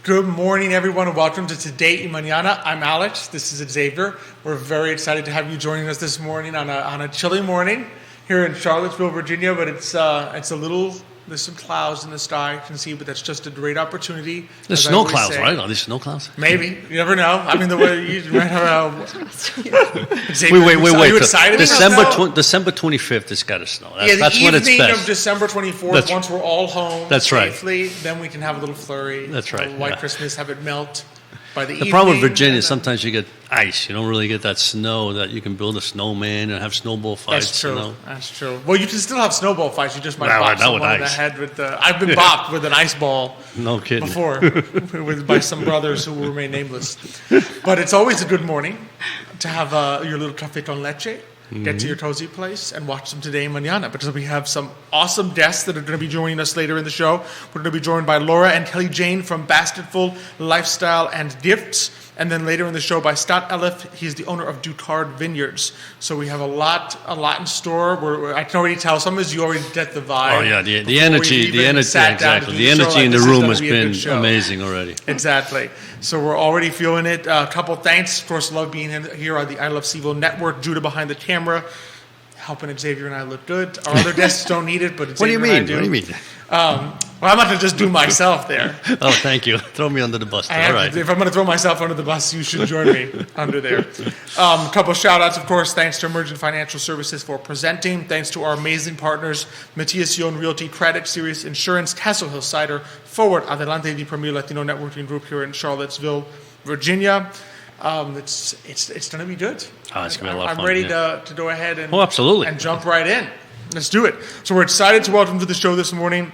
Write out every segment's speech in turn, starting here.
Good morning, everyone, and welcome to Today and Mañana. I'm Alex. This is Xavier. We're very excited to have you joining us this morning on a chilly morning here in Charlottesville, Virginia. But it's a little. There's some clouds in the sky, you can see, but that's just a great opportunity. There's snow clouds, right? Are there snow clouds? Maybe. You never know. I mean, the way you might have Wait. Are you excited December 25th, it's got to snow. That's when it's best. The evening of December 24th, once we're all home safely, then we can have a little flurry. That's right. White Christmas, have it melt by the evening. The problem with Virginia is sometimes you get ice. You don't really get that snow that you can build a snowman and have snowball fights. That's true. You know? That's true. Well, you can still have snowball fights. You just might bop someone in the head with I've been bopped with an ice ball. No kidding. Before by some brothers who will remain nameless. But it's always a good morning to have your little café con leche. Get to your cozy place and watch them today and mañana, because we have some awesome guests that are going to be joining us later in the show. We're going to be joined by Laura and Kelly-Jayne from Basketful Lifestyle and Gifts, and then later in the show by Scott Elliff. He's the owner of DuCard Vineyards. So we have a lot in store. I can already tell. Some of you already get the vibe. Oh yeah, the energy, exactly. The energy in the room has been amazing already. Exactly. So we're already feeling it. A couple thanks. Of course, love being here on the I Love CVille Network. Judah behind the camera, helping Xavier and I look good. Our other guests don't need it, but Xavier and I do. What do you mean? Well, I'm not going to just do myself there. Oh, thank you. Throw me under the bus. All right. If I'm going to throw myself under the bus, you should join me under there. A couple shout-outs, of course. Thanks to Emergent Financial Services for presenting. Thanks to our amazing partners, Matthias, Realty, Craddock, Sirius Insurance, Castle Hill Cider, Forward, Adelante, the premier Latino networking group here in Charlottesville, Virginia. It's going to be good. Oh, it's going to be a lot of fun. I'm ready to go ahead and, absolutely. And jump right in. Let's do it. So we're excited to welcome to the show this morning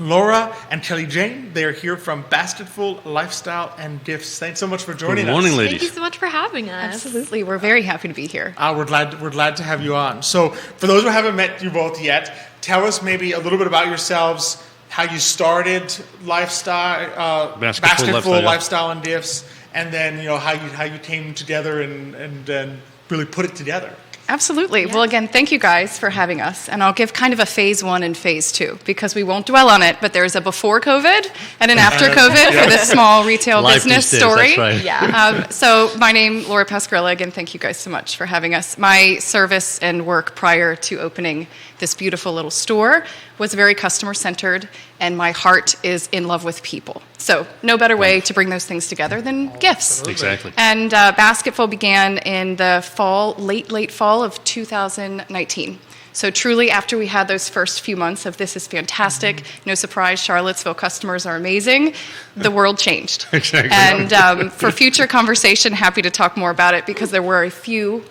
Laura and Kelly-Jayne. They are here from Basketful Lifestyle and Gifts. Thanks so much for joining us. Good morning, ladies. Thank you so much for having us. Absolutely. We're very happy to be here. We're glad to have you on. So for those who haven't met you both yet, tell us maybe a little bit about yourselves, how you started Basketful Lifestyle and Gifts, and then how you came together and really put it together. Absolutely. Yeah. Well, again, thank you guys for having us. And I'll give kind of a phase 1 and phase 2, because we won't dwell on it, but there's a before COVID and an after COVID for this small retail business story. That's right. Yeah. So my name, Laura Pascarella. Again, thank you guys so much for having us. My service and work prior to opening this beautiful little store was very customer-centered, and my heart is in love with people. So no better way to bring those things together than gifts. Exactly. And Basketful began in the late fall of 2019. So truly, after we had those first few months of this is fantastic, no surprise, Charlottesville customers are amazing, the world changed. Exactly. And for future conversation, happy to talk more about it, because there were a few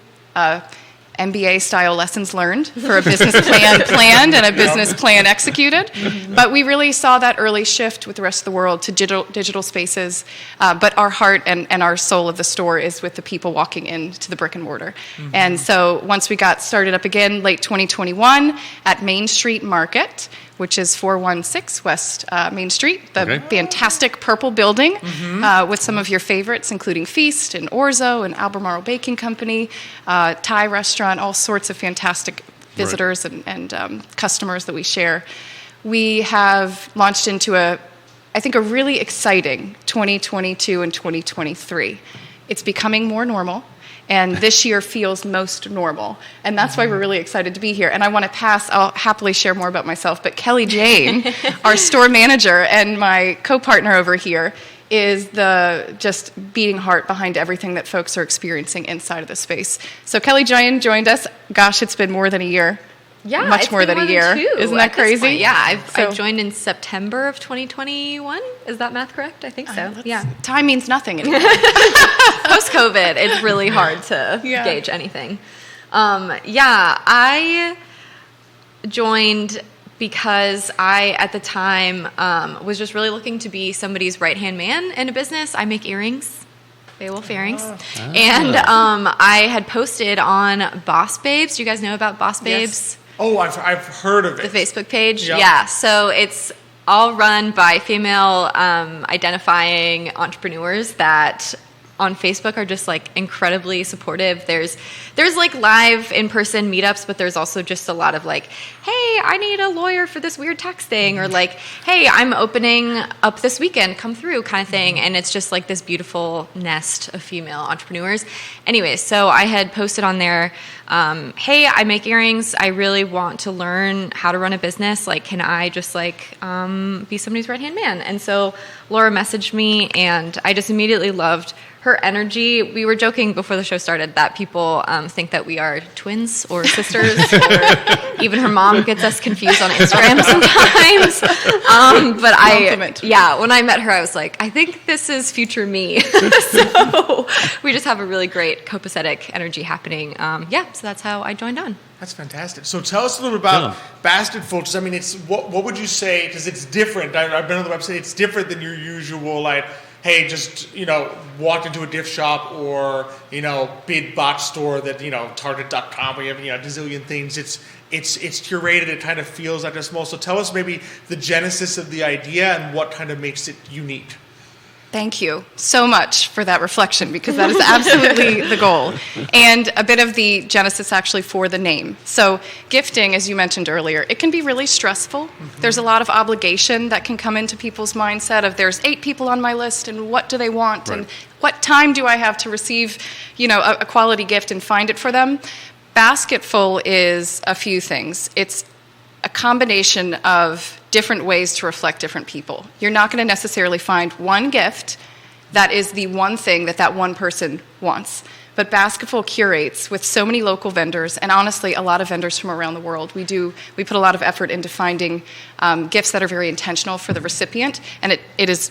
MBA-style lessons learned for a business plan planned and a business plan executed. But we really saw that early shift with the rest of the world to digital spaces. But our heart and our soul of the store is with the people walking into the brick and mortar. Mm-hmm. And so once we got started up again, late 2021 at Main Street Market, which is 416 West Main Street, the fantastic purple building with some of your favorites, including Feast and Orzo and Albemarle Baking Company, Thai restaurant, all sorts of fantastic visitors and customers that we share. We have launched into I think a really exciting 2022 and 2023. It's becoming more normal. And this year feels most normal. And that's why we're really excited to be here. And I want to I'll happily share more about myself, but Kelly-Jayne, our store manager and my co-partner over here, is the just beating heart behind everything that folks are experiencing inside of the space. So Kelly-Jayne joined us. Gosh, it's been more than a year. Yeah, much more than a year. Isn't that crazy? Yeah, I joined in September of 2021. Is that math correct? I think so. Yeah. Time means nothing anymore. Post-COVID, it's really hard to gauge anything. I joined because I, at the time, was just really looking to be somebody's right-hand man in a business. I make earrings. Beowulf earrings. And I had posted on Boss Babes. Do you guys know about Boss Babes? Yes. Oh, I've heard of it. The Facebook page? Yep. Yeah. So it's all run by female identifying entrepreneurs that on Facebook are just like incredibly supportive. There's like live in-person meetups, but there's also just a lot of like, hey, I need a lawyer for this weird tax thing, or like, hey, I'm opening up this weekend, come through kind of thing. And it's just like this beautiful nest of female entrepreneurs. Anyway, so I had posted on there, hey, I make earrings. I really want to learn how to run a business. Like, can I just like be somebody's right-hand man? And so Laura messaged me, and I just immediately loved her energy. We were joking before the show started that people think that we are twins or sisters, or even her mom gets us confused on Instagram sometimes. But when I met her, I was like, I think this is future me. So we just have a really great copacetic energy happening. So that's how I joined on. That's fantastic. So tell us a little bit about Basketful. Because I mean, it's what would you say? Because it's different. I've been on the website. It's different than your usual like, hey, just, walked into a gift shop or, big box store that, Target.com, where you have, a gazillion things. It's curated. It kind of feels like a small. So tell us maybe the genesis of the idea and what kind of makes it unique. Thank you so much for that reflection, because that is absolutely the goal. And a bit of the genesis actually for the name. So gifting, as you mentioned earlier, it can be really stressful. Mm-hmm. There's a lot of obligation that can come into people's mindset of there's 8 people on my list and what do they want and what time do I have to receive, a quality gift and find it for them. Basketful is a few things. It's a combination of different ways to reflect different people. You're not going to necessarily find one gift that is the one thing that one person wants. But Basketful curates with so many local vendors, and honestly, a lot of vendors from around the world. We put a lot of effort into finding gifts that are very intentional for the recipient, and it is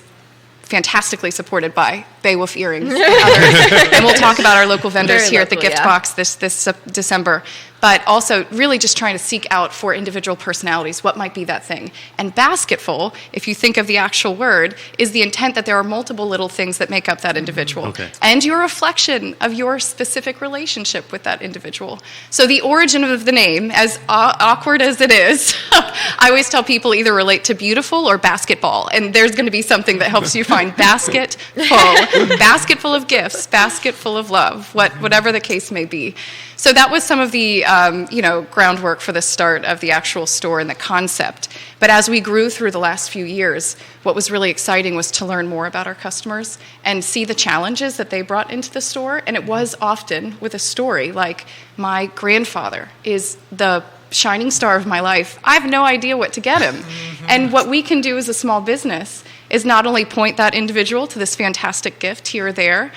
fantastically supported by Beowulf Earrings and others. And we'll talk about our local vendors here at the Gift Box this December. But also really just trying to seek out for individual personalities what might be that thing. And basketful, if you think of the actual word, is the intent that there are multiple little things that make up that individual. Okay. And your reflection of your specific relationship with that individual. So the origin of the name, as awkward as it is, I always tell people either relate to beautiful or basketball. And there's going to be something that helps you find basket full of gifts, basket full of love, whatever the case may be. So that was some of the groundwork for the start of the actual store and the concept. But as we grew through the last few years, what was really exciting was to learn more about our customers and see the challenges that they brought into the store. And it was often with a story like, my grandfather is the shining star of my life. I have no idea what to get him. Mm-hmm. And what we can do as a small business is not only point that individual to this fantastic gift here or there,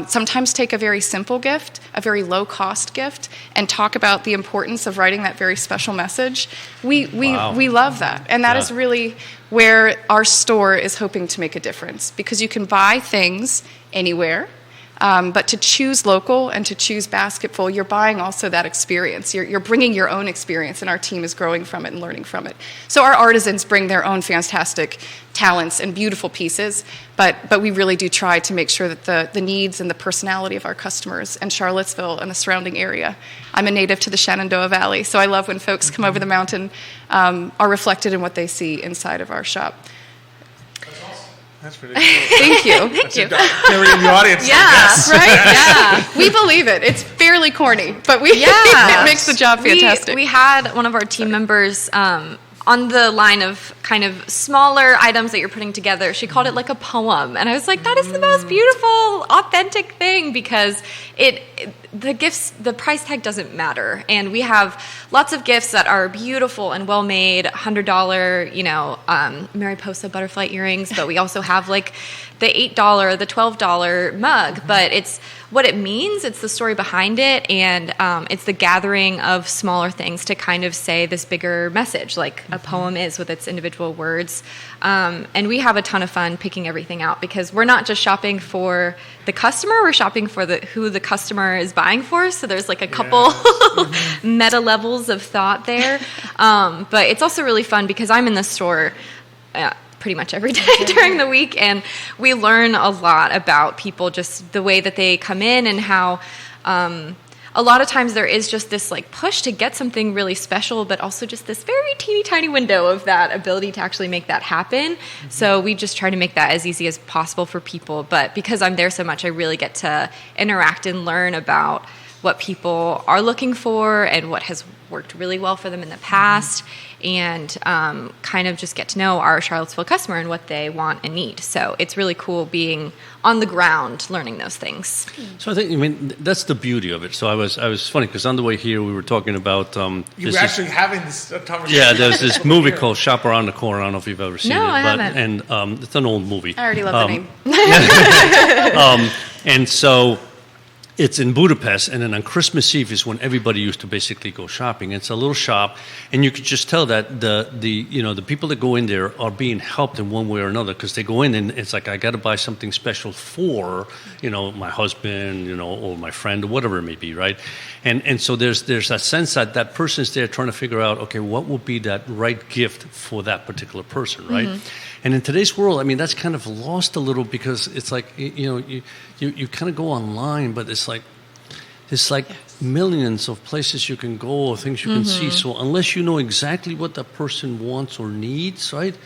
sometimes take a very simple gift, a very low-cost gift, and talk about the importance of writing that very special message. We love that, and that is really where our store is hoping to make a difference, because you can buy things anywhere, but to choose local and to choose Basketful, you're buying also that experience. You're bringing your own experience, and our team is growing from it and learning from it. So our artisans bring their own fantastic talents and beautiful pieces, but we really do try to make sure that the needs and the personality of our customers and Charlottesville and the surrounding area. I'm a native to the Shenandoah Valley, so I love when folks come over the mountain are reflected in what they see inside of our shop. That's pretty cool. Thank you. Thank you. Carrie in the audience. Yeah, yes. Right? Yeah. We believe it. It's fairly corny, but it makes the job fantastic. We had one of our team members on the line of kind of smaller items that you're putting together. She called it like a poem. And I was like, that is the most beautiful, authentic thing, because the price tag doesn't matter. And we have lots of gifts that are beautiful and well made, $100, Mariposa butterfly earrings, but we also have like the $8, the $12 mug, but it's what it means, it's the story behind it, and it's the gathering of smaller things to kind of say this bigger message, like a poem is with its individual words. And we have a ton of fun picking everything out, because we're not just shopping for the customer, we're shopping for who the customer is buying for, so there's like a couple meta levels of thought there. But it's also really fun because I'm in the store pretty much every day during the week, and we learn a lot about people, just the way that they come in and how a a lot of times there is just this like push to get something really special, but also just this very teeny tiny window of that ability to actually make that happen. So we just try to make that as easy as possible for people. But because I'm there so much, I really get to interact and learn about what people are looking for and what has worked really well for them in the past, and kind of just get to know our Charlottesville customer and what they want and need. So it's really cool being on the ground learning those things. So I think, that's the beauty of it. So I was funny because on the way here we were talking about you were actually having this conversation. Yeah, there's this movie called Shop Around the Corner. I don't know if you've ever seen it. No, I haven't. And it's an old movie. I already love the name. And so it's in Budapest, and then on Christmas Eve is when everybody used to basically go shopping. It's a little shop, and you could just tell that the people that go in there are being helped in one way or another, because they go in and it's like, I got to buy something special for my husband, or my friend, or whatever it may be, right? And so there's that sense that that person's there trying to figure out, okay, what will be that right gift for that particular person, right? And in today's world, that's kind of lost a little, because it's like, you kind of go online, but it's like millions of places you can go or things you can see. So unless you know exactly what that person wants or needs, right,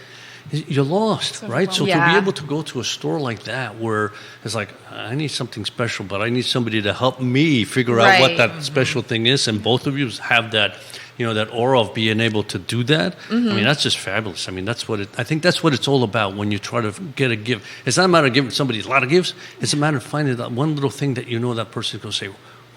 you're lost, right? So to be able to go to a store like that where it's like, I need something special, but I need somebody to help me figure out what that special thing is, and both of you have that, that aura of being able to do that. That's just fabulous. I think that's what it's all about when you try to get a gift. It's not a matter of giving somebody a lot of gifts. It's a matter of finding that one little thing that that person's going to say,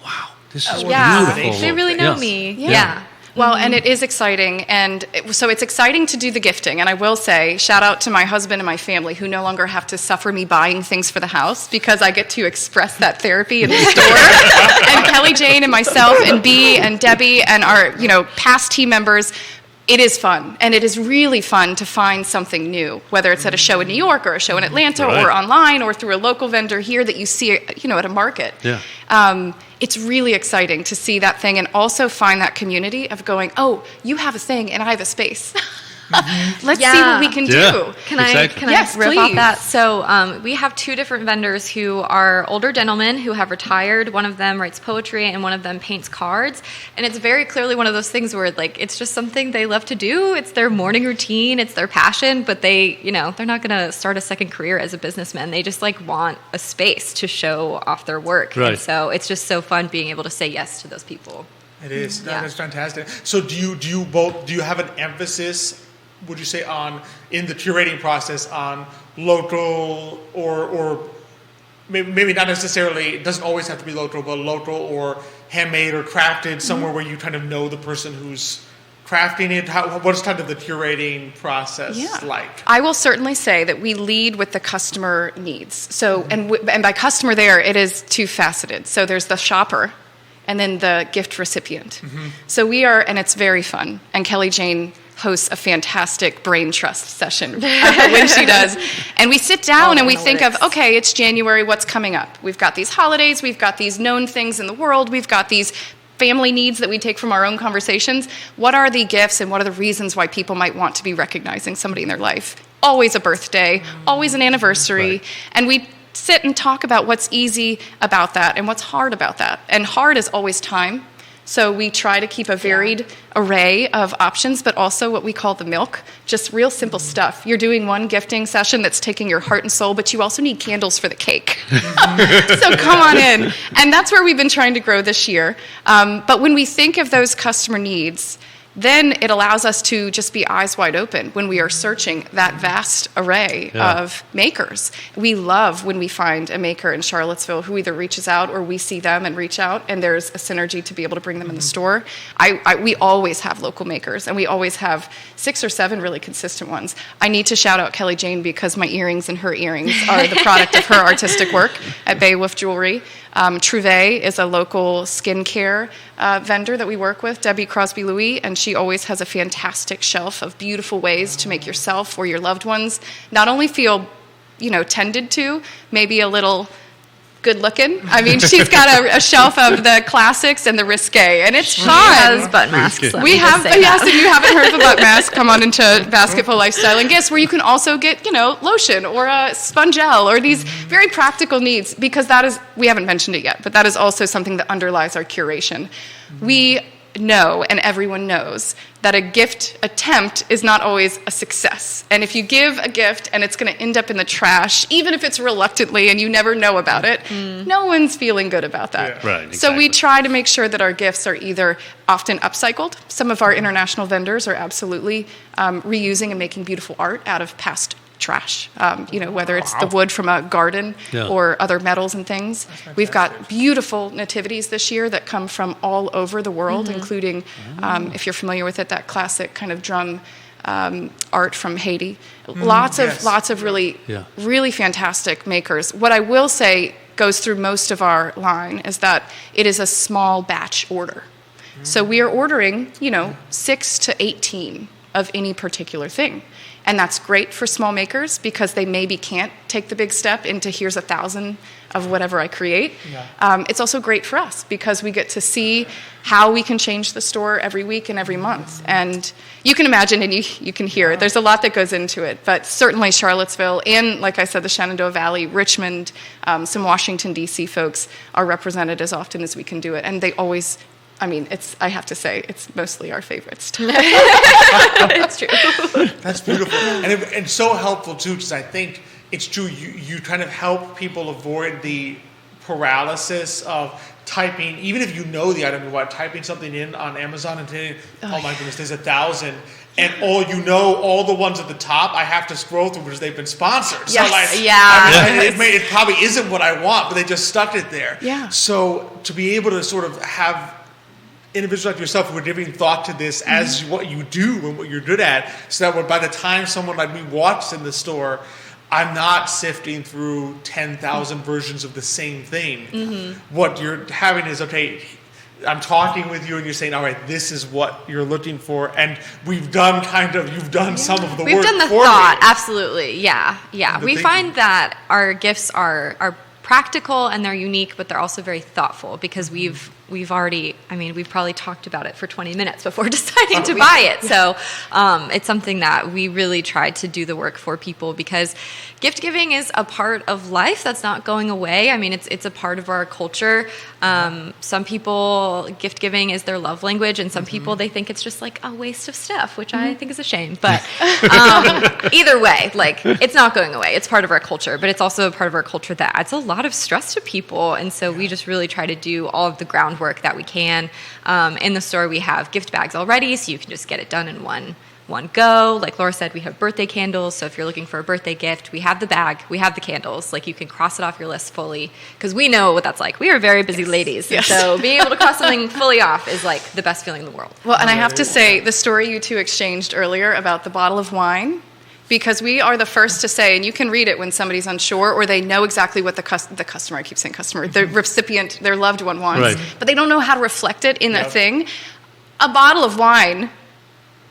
wow, this is beautiful. They really know me. Yeah. Well, and it is exciting, and so it's exciting to do the gifting, and I will say, shout out to my husband and my family who no longer have to suffer me buying things for the house, because I get to express that therapy in the store. And Kelly-Jayne and myself and Bea and Debbie and our past team members, it is fun, and it is really fun to find something new, whether it's at a show in New York or a show in Atlanta or online or through a local vendor here that you see at a market. Yeah. It's really exciting to see that thing and also find that community of going, oh, you have a thing and I have a space. Let's see what we can do. Can I rip off that? So we have two different vendors who are older gentlemen who have retired. One of them writes poetry and one of them paints cards. And it's very clearly one of those things where it's just something they love to do. It's their morning routine. It's their passion. But they, they're not going to start a second career as a businessman. They just want a space to show off their work. Right. And so it's just so fun being able to say yes to those people. It is. That is fantastic. So do you have an emphasis, would you say, in the curating process on local or maybe not necessarily, it doesn't always have to be local, but local or handmade or crafted somewhere where you kind of know the person who's crafting it? What's kind of the curating process like? I will certainly say that we lead with the customer needs. So, and by customer there, it is two-faceted. So there's the shopper and then the gift recipient. So we are, and it's very fun. And Kelly-Jayne hosts a fantastic brain trust session when she does. And we sit down and we think of, okay, it's January, what's coming up? We've got these holidays, we've got these known things in the world, we've got these family needs that we take from our own conversations. What are the gifts and what are the reasons why people might want to be recognizing somebody in their life? Always a birthday, always an anniversary. Right. And we sit and talk about what's easy about that and what's hard about that. And hard is always time. So we try to keep a varied array of options, but also what we call the milk, just real simple stuff. You're doing one gifting session that's taking your heart and soul, but you also need candles for the cake. So come on in. And that's where we've been trying to grow this year. But when we think of those customer needs, then it allows us to just be eyes wide open when we are searching that vast array of makers. We love when we find a maker in Charlottesville who either reaches out or we see them and reach out, and there's a synergy to be able to bring them in the store. We always have local makers, and we always have 6 or 7 really consistent ones. I need to shout out Kelly-Jayne because my earrings and her earrings are the product of her artistic work at Beowulf Jewelry. Trouvé is a local skincare vendor that we work with, Debbie Crosby-Louis, and she always has a fantastic shelf of beautiful ways to make yourself or your loved ones not only feel, tended to, maybe a little good looking. I mean, she's got a shelf of the classics and the risque, and it's fun. Has butt masks. We have, yes, if you haven't heard of the butt mask, come on into Basketful Lifestyle and Gifts, where you can also get, lotion or a spongel or these very practical needs, because that is, we haven't mentioned it yet, but that is also something that underlies our curation. We know, and everyone knows, that a gift attempt is not always a success. And if you give a gift and it's going to end up in the trash, even if it's reluctantly and you never know about it, no one's feeling good about that. Yeah. Right, exactly. So we try to make sure that our gifts are either often upcycled. Some of our international vendors are absolutely reusing and making beautiful art out of past trash, whether it's the wood from a garden or other metals and things. We've got beautiful nativities this year that come from all over the world, including, if you're familiar with it, that classic kind of drum art from Haiti. Lots of really, really fantastic makers. What I will say goes through most of our line is that it is a small batch order. So we are ordering, 6 to 18 of any particular thing. And that's great for small makers because they maybe can't take the big step into here's 1,000 of whatever I create. It's also great for us because we get to see how we can change the store every week and every month. And you can imagine and you can hear, there's a lot that goes into it. But certainly Charlottesville and, like I said, the Shenandoah Valley, Richmond, some Washington, D.C. folks are represented as often as we can do it. And they always... I have to say, it's mostly our favorites. It's true. That's beautiful. And so helpful, too, because I think it's true. You kind of help people avoid the paralysis of typing, even if you know the item you want, typing something in on Amazon and saying, oh my goodness, there's 1,000. And all the ones at the top, I have to scroll through because they've been sponsored. Yes. So it probably isn't what I want, but they just stuck it there. Yeah. So to be able to sort of have individuals like yourself who are giving thought to this as what you do and what you're good at, so that by the time someone like me walks in the store, I'm not sifting through 10,000 versions of the same thing. What you're having is, okay, I'm talking with you and you're saying, all right, this is what you're looking for, and you've done some of the work. We've done the for thought, me. absolutely, yeah. We find that our gifts are practical and they're unique, but they're also very thoughtful because we've probably talked about it for 20 minutes before deciding to buy it. So it's something that we really try to do the work for people because gift giving is a part of life that's not going away. I mean, it's a part of our culture. Some people, gift giving is their love language, and some people, they think it's just like a waste of stuff, which I think is a shame. But either way, it's not going away. It's part of our culture, but it's also a part of our culture that adds a lot of stress to people. And so we just really try to do all of the groundwork that we can. In the store, we have gift bags already, so you can just get it done in one go. Like Laura said, we have birthday candles. So if you're looking for a birthday gift, we have the bag, we have the candles. You can cross it off your list fully because we know what that's like. We are very busy ladies. Yes. So being able to cross something fully off is the best feeling in the world. Well, and I have to say, the story you two exchanged earlier about the bottle of wine, because we are the first to say, and you can read it when somebody's unsure or they know exactly what the customer, I keep saying customer, the recipient, their loved one wants, but they don't know how to reflect it in a thing. A bottle of wine,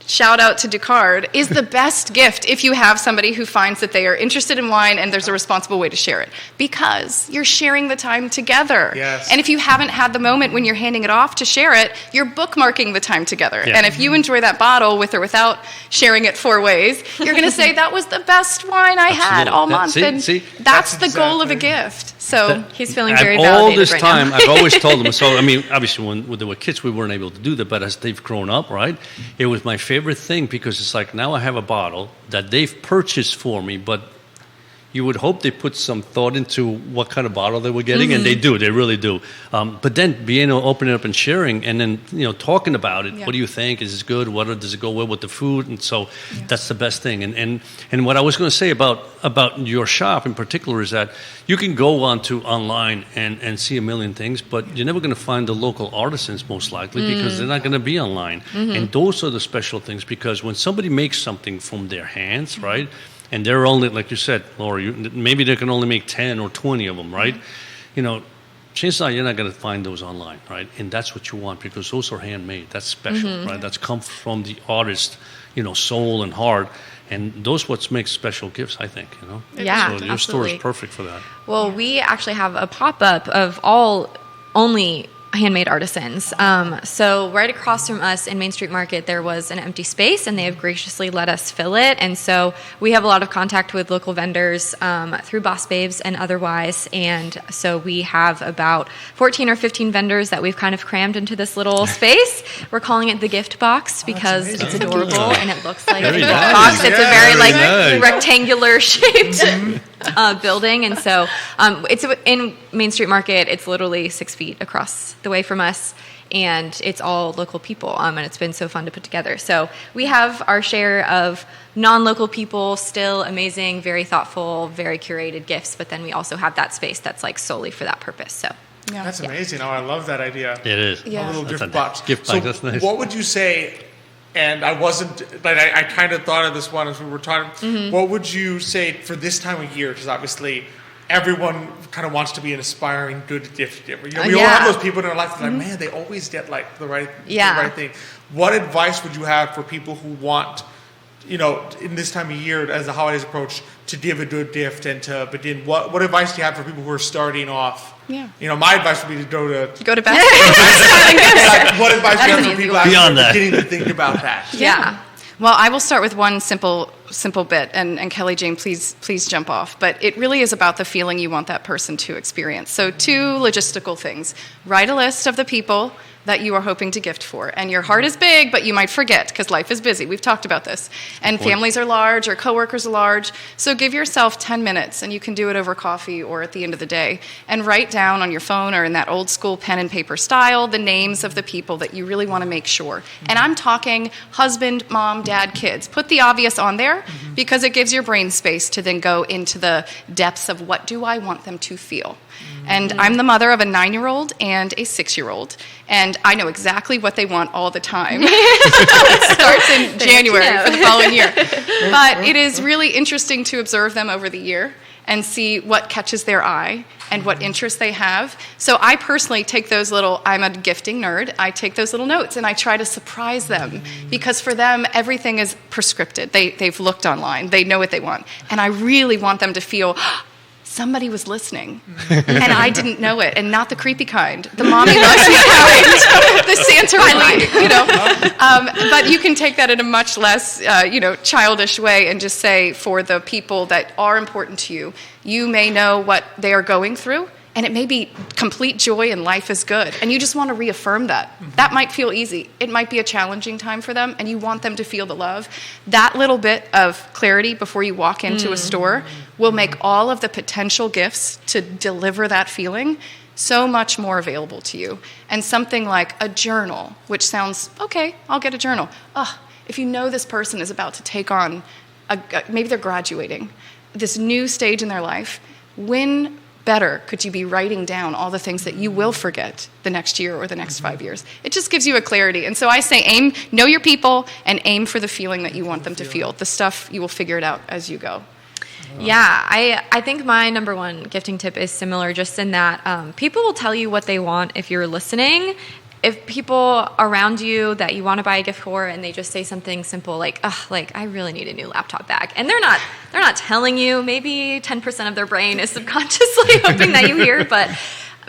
shout out to DuCard, is the best gift if you have somebody who finds that they are interested in wine and there's a responsible way to share it. Because you're sharing the time together. Yes. And if you haven't had the moment when you're handing it off to share it, you're bookmarking the time together. Yeah. And if you enjoy that bottle with or without sharing it 4 ways, you're going to say, that was the best wine I had all month. That's the goal of a gift. So he's feeling very validated all this right time, now. I've always told them. So, obviously, when they were kids, we weren't able to do that. But as they've grown up, right, it was my favorite thing because it's now I have a bottle that they've purchased for me, but you would hope they put some thought into what kind of bottle they were getting, and they do. They really do. But then being able to open it up and sharing, and then talking about it. What do you think? Is it good? Does it go well with the food? And so that's the best thing. And what I was going to say about your shop in particular is that you can go online and see a million things, but you're never going to find the local artisans most likely because they're not going to be online. And those are the special things because when somebody makes something from their hands, right? And they're only, like you said, Laura, maybe they can only make 10 or 20 of them, right? chances are you're not going to find those online, right? And that's what you want because those are handmade. That's special, right? That's come from the artist, soul and heart. And those what makes special gifts, I think, Yeah, So your store absolutely. is perfect for that. Well, we actually have a pop-up of only handmade artisans. So right across from us in Main Street Market, there was an empty space, and they have graciously let us fill it. And so we have a lot of contact with local vendors through Boss Babes and otherwise. And so we have about 14 or 15 vendors that we've kind of crammed into this little space. We're calling it the gift box because it's adorable and it looks like a Very gift nice. box. It's a very Very nice. rectangular shaped building. And so it's in Main Street Market. It's literally 6 feet across the way from us, and it's all local people, and it's been so fun to put together. So we have our share of non-local people, still amazing, very thoughtful, very curated gifts, but then we also have that space that's like solely for that purpose. So That's amazing. Oh, I love that idea. It is. Yeah. A little That's gift a box. gift So box, that's nice. what would you say, and I wasn't, but I kind of thought of this one as we were talking, what would you say for this time of year? Because obviously everyone kind of wants to be an aspiring good gift giver. We all have those people in our life that are like, man, they always get like the right thing. What advice would you have for people who want, in this time of year as the holidays approach, to give a good gift and to begin? What advice do you have for people who are starting off? Yeah. Mm-hmm. My advice would be to go to Basketful. what advice do you have That's for an easy people one. Beyond that. beginning to think about that? yeah. Well, I will start with one simple bit, and Kelly-Jayne, please jump off. But it really is about the feeling you want that person to experience. So 2 logistical things. Write a list of the people that you are hoping to gift for. And your heart is big, but you might forget because life is busy. We've talked about this. And families are large or coworkers are large. So give yourself 10 minutes, and you can do it over coffee or at the end of the day, and write down on your phone or in that old school pen and paper style the names of the people that you really want to make sure. And I'm talking husband, mom, dad, kids. Put the obvious on there because it gives your brain space to then go into the depths of what do I want them to feel. And I'm the mother of a 9-year-old and a 6-year-old. And I know exactly what they want all the time. It starts in January for the following year. But it is really interesting to observe them over the year and see what catches their eye and what interests they have. So I personally take those I'm a gifting nerd, I take those little notes and I try to surprise them because for them, everything is prescripted. They've looked online, they know what they want. And I really want them to feel, somebody was listening, and I didn't know it, and not the creepy kind, the mommy loves me kind, the Santa really, but you can take that in a much less, childish way and just say, for the people that are important to you, you may know what they are going through, and it may be complete joy and life is good, and you just want to reaffirm that. That might feel easy. It might be a challenging time for them, and you want them to feel the love. That little bit of clarity before you walk into a store will make all of the potential gifts to deliver that feeling so much more available to you. And something like a journal, which sounds, okay, I'll get a journal. If you know this person is about to take on, maybe they're graduating, this new stage in their life, when better could you be writing down all the things that you will forget the next year or the next 5 years? It just gives you a clarity. And so I say know your people, and aim for the feeling that you want them to feel. The stuff, you will figure it out as you go. Yeah, I think my number one gifting tip is similar, just in that people will tell you what they want if you're listening. If people around you that you want to buy a gift for, and they just say something simple like I really need a new laptop bag, and they're not telling you, maybe 10% of their brain is subconsciously hoping that you hear, but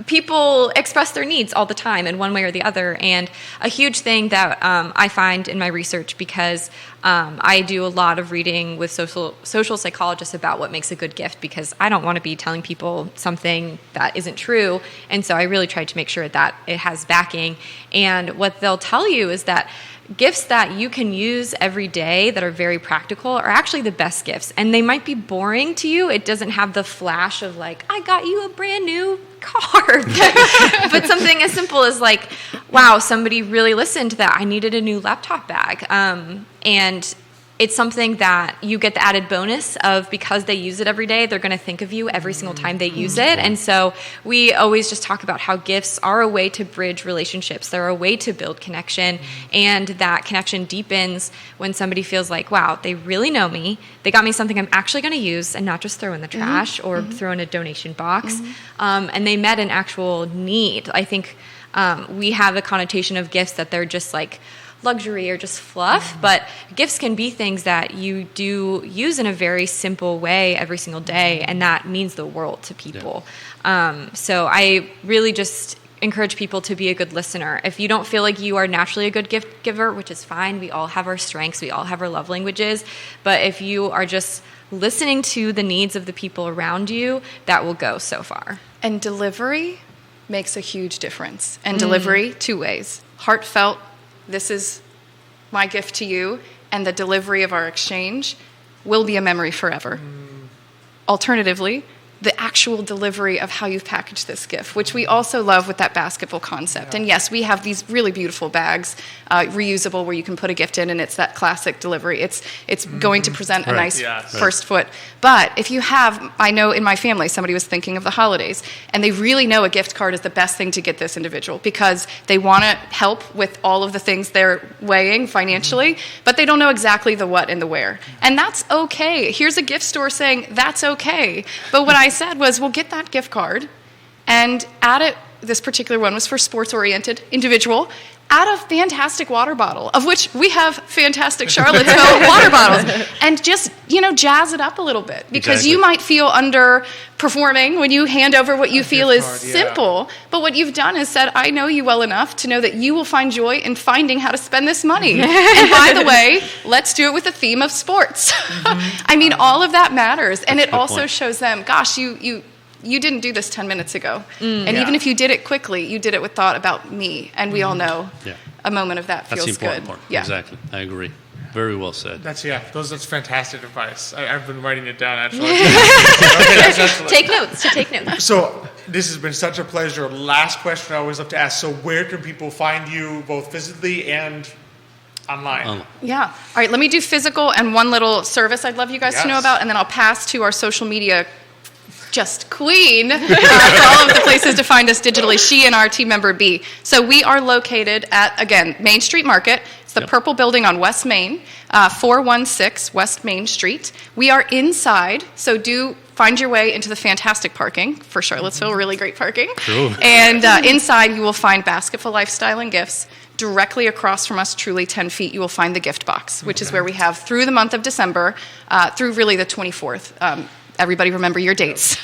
people express their needs all the time in one way or the other. And a huge thing that I find in my research, because I do a lot of reading with social psychologists about what makes a good gift, because I don't want to be telling people something that isn't true. And so I really try to make sure that it has backing. And what they'll tell you is that gifts that you can use every day that are very practical are actually the best gifts. And they might be boring to you. It doesn't have the flash of like, I got you a brand new car. But something as simple as like, wow, somebody really listened to that. I needed a new laptop bag. And it's something that you get the added bonus of, because they use it every day, they're going to think of you every single time they use it. And so we always just talk about how gifts are a way to bridge relationships. They're a way to build connection, and that connection deepens when somebody feels like, wow, they really know me. They got me something I'm actually going to use and not just throw in the trash or throw in a donation box. And they met an actual need. I think we have a connotation of gifts that they're just like luxury or just fluff, but gifts can be things that you do use in a very simple way every single day, and that means the world to people. So I really just encourage people to be a good listener. If you don't feel like you are naturally a good gift giver, which is fine, we all have our strengths, we all have our love languages, but if you are just listening to the needs of the people around you, that will go so far. And delivery makes a huge difference. And delivery, two ways. Heartfelt, this is my gift to you, and the delivery of our exchange will be a memory forever. Alternatively, the actual delivery of how you've packaged this gift, which we also love with that Basketful concept. And yes, we have these really beautiful bags, reusable, where you can put a gift in, and it's that classic delivery. It's going to present a nice first foot. But if you have, I know in my family, somebody was thinking of the holidays, and they really know a gift card is the best thing to get this individual because they want to help with all of the things they're weighing financially, but they don't know exactly the what and the where. And that's okay. Here's a gift store saying that's okay. But what I said was, we'll get that gift card and add it. This particular one was for sports-oriented individual. Add a fantastic water bottle, of which we have fantastic Charlottesville water bottles, and just, jazz it up a little bit, because you might feel underperforming when you hand over what you feel is simple, but what you've done is said, I know you well enough to know that you will find joy in finding how to spend this money. And by the way, let's do it with the theme of sports. I mean, all of that matters, and it also shows them, gosh, you didn't do this 10 minutes ago. And even if you did it quickly, you did it with thought about me. And we all know a moment of that feels good. That's the good. important part. Yeah. Exactly. I agree. Very well said. That's fantastic advice. I've been writing it down, actually. Take notes. So this has been such a pleasure. Last question I always love to ask. So where can people find you, both physically and online? Yeah. All right, let me do physical and one little service I'd love you guys to know about, and then I'll pass to our social media just queen for all of the places to find us digitally, she and our team member B. So we are located at, again, Main Street Market. It's the purple building on West Main, 416 West Main Street. We are inside, so do find your way into the fantastic parking for Charlottesville, really great parking. Cool. And inside you will find Basketful Lifestyle and Gifts. Directly across from us, truly 10 feet, you will find the gift box, which is where we have through the month of December, through really the 24th. Everybody remember your dates.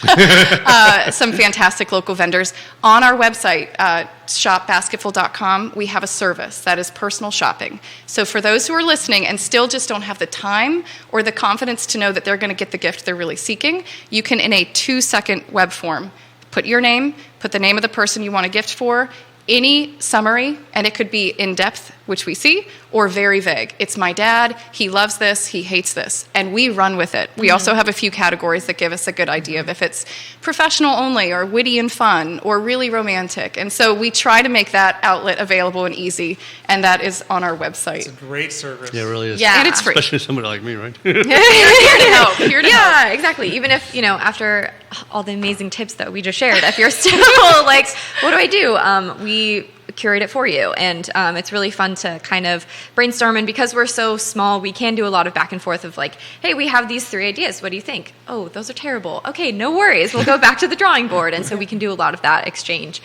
Some fantastic local vendors. On our website, shopbasketful.com, we have a service that is personal shopping. So for those who are listening and still just don't have the time or the confidence to know that they're going to get the gift they're really seeking, you can, in a 2-second web form, put your name, put the name of the person you want a gift for, any summary, and it could be in-depth, which we see, or very vague. It's my dad, he loves this, he hates this, and we run with it. We also have a few categories that give us a good idea of if it's professional only, or witty and fun, or really romantic. And so we try to make that outlet available and easy, and that is on our website. It's a great service. Yeah, it really is. Yeah. And it's free. Especially somebody like me, right? Here to help. Here to help. Exactly. Even if, after all the amazing tips that we just shared, if you're still like, what do I do? We curate it for you, and it's really fun to kind of brainstorm. And because we're so small, we can do a lot of back and forth of like, hey, we have these 3 ideas, what do you think? Oh, those are terrible. Okay, no worries, we'll go back to the drawing board. And so we can do a lot of that exchange.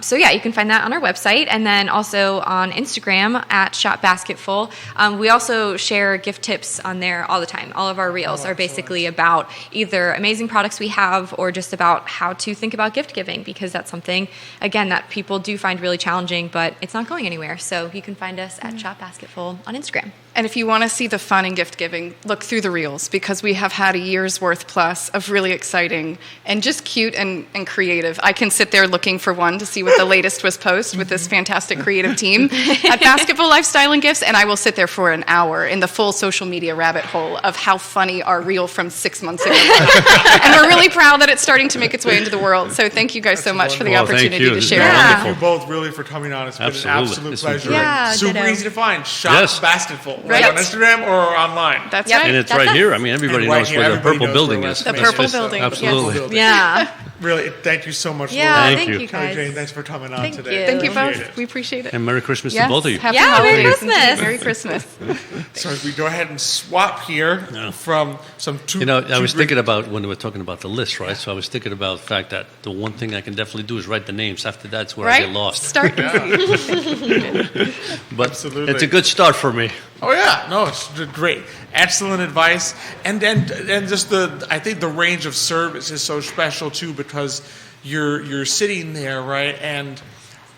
So yeah, you can find that on our website, and then also on Instagram at shopbasketful. We also share gift tips on there all the time. All of our reels are basically about either amazing products we have or just about how to think about gift giving, because that's something, again, that people do find really challenging, but it's not going anywhere. So you can find us at shopbasketful on Instagram. And if you want to see the fun in gift giving, look through the reels, because we have had a year's worth plus of really exciting and just cute and creative. I can sit there looking for one to see what the latest was post with this fantastic creative team at Basketful Lifestyle and Gifts, and I will sit there for an hour in the full social media rabbit hole of how funny our reel from 6 months ago was. And we're really proud that it's starting to make its way into the world. So thank you guys so much for the opportunity to share. Thank you both really for coming on. It's been an absolute pleasure. Yeah, super ditto. easy to find. Shop Basketful. Right. on Instagram or online. That's Yep. right. And it's That's right us. here. I mean, everybody And right knows here, where the everybody purple knows building where is. West The purple Main is. building. Absolutely. Building. Yeah. Really, thank you so much. Yeah. Laura. Thank you. You guys. Kelly-Jayne, thanks for coming on Thank today. you. Thank you Appreciate both. it. We appreciate it. And Merry Christmas Yes. to both of you. Happy Yeah, Merry holidays. Christmas. Merry Christmas. So as we go ahead and swap here from some two. You know, I two was great- thinking about when we were talking about the list, right? So I was thinking about the fact that the one thing I can definitely do is write the names. After that's where I Right? get lost. Start But Absolutely. it's a good start for me. Oh yeah, no, it's great, excellent advice, and just I think the range of service is so special too because you're sitting there, right, and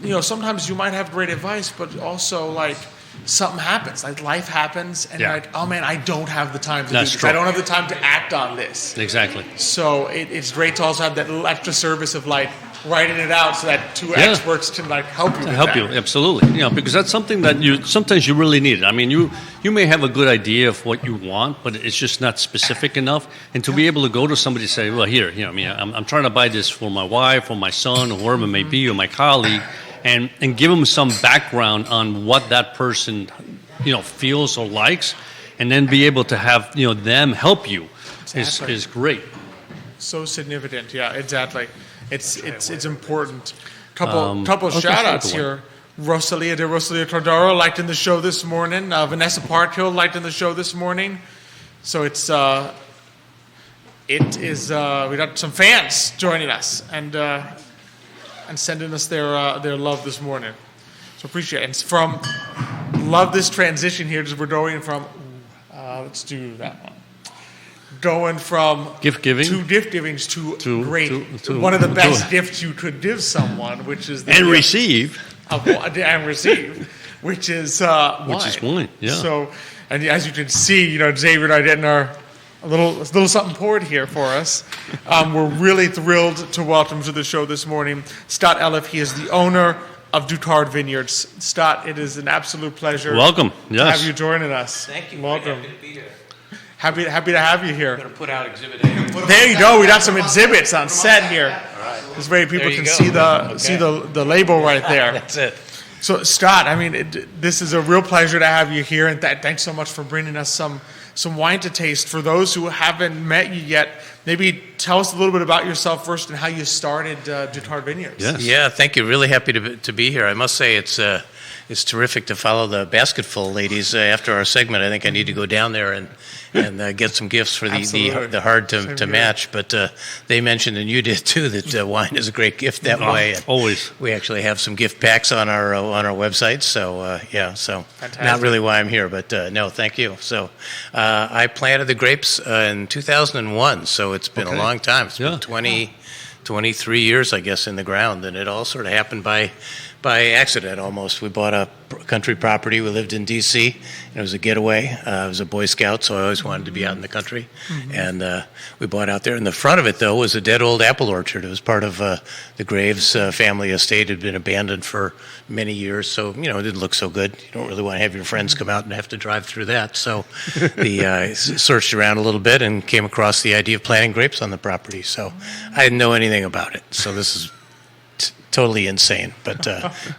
you know sometimes you might have great advice, but also like something happens, like life happens, and Yeah. you're like, oh man, I don't have the time to That's do this. true. I don't have the time to act on this. Exactly. So it's great to also have that little extra service of like writing it out so that two Yeah. experts can like help you. To with help that. you, absolutely. You know, because that's something that sometimes you really need. I mean, you may have a good idea of what you want, but it's just not specific enough. And to be able to go to somebody and say, well, here, you know, I mean, I'm trying to buy this for my wife or my son or whoever it may be or my colleague, and give them some background on what that person, you know, feels or likes, and then be able to have, you know, them help you Exactly. is great. So significant, yeah, exactly. It's important. Couple okay, shout outs second one. here. Rosalia Tordaro liked in the show this morning. Vanessa Parkhill liked in the show this morning. So it is we got some fans joining us and sending us their love this morning. So appreciate it. And it's from love this transition here. Just we're going from let's do that one. Going from Gift giving. two gift givings to great, to- one of the to- best gifts you could give someone, which is the And gift receive. and receive, which is wine. Which is wine, yeah. So, and as you can see, you know, Xavier and I getting a little something poured here for us. We're really thrilled to welcome to the show this morning Stott Elliff. He is the owner of DuCard Vineyards. Stott, it is an absolute pleasure. Welcome. To Yes. have you joining us. Thank you. Welcome. Happy to be here. Happy to have you here. I'm going to put out Exhibit A. There you go. We got some exhibits on set here. This way people There you can go. see Okay. see the label right there. That's it. So Stott, I mean, this is a real pleasure to have you here, and thanks so much for bringing us some wine to taste. For those who haven't met you yet, maybe tell us a little bit about yourself first and how you started DuCard Vineyards. Yes. Yeah, thank you. Really happy to be here. I must say it's terrific to follow the Basketful ladies after our segment. I think I need to go down there and get some gifts for Absolutely. the hard Same to here. match. But they mentioned, and you did too, that wine is a great gift that way. And Always. we actually have some gift packs on our website. So so Fantastic. not really why I'm here, but no, thank you. So I planted the grapes in 2001. So it's been Okay. a long time. It's Yeah. been 23 years, I guess, in the ground, and it all sort of happened by accident almost. We bought a country property. We lived in D.C. and it was a getaway. I was a Boy Scout, so I always wanted to be out in the country. And we bought out there. In the front of it, though, was a dead old apple orchard. It was part of the Graves family estate. It had been abandoned for many years, so it didn't look so good. You don't really want to have your friends come out and have to drive through that. So I searched around a little bit and came across the idea of planting grapes on the property. So I didn't know anything about it. So this is totally insane, but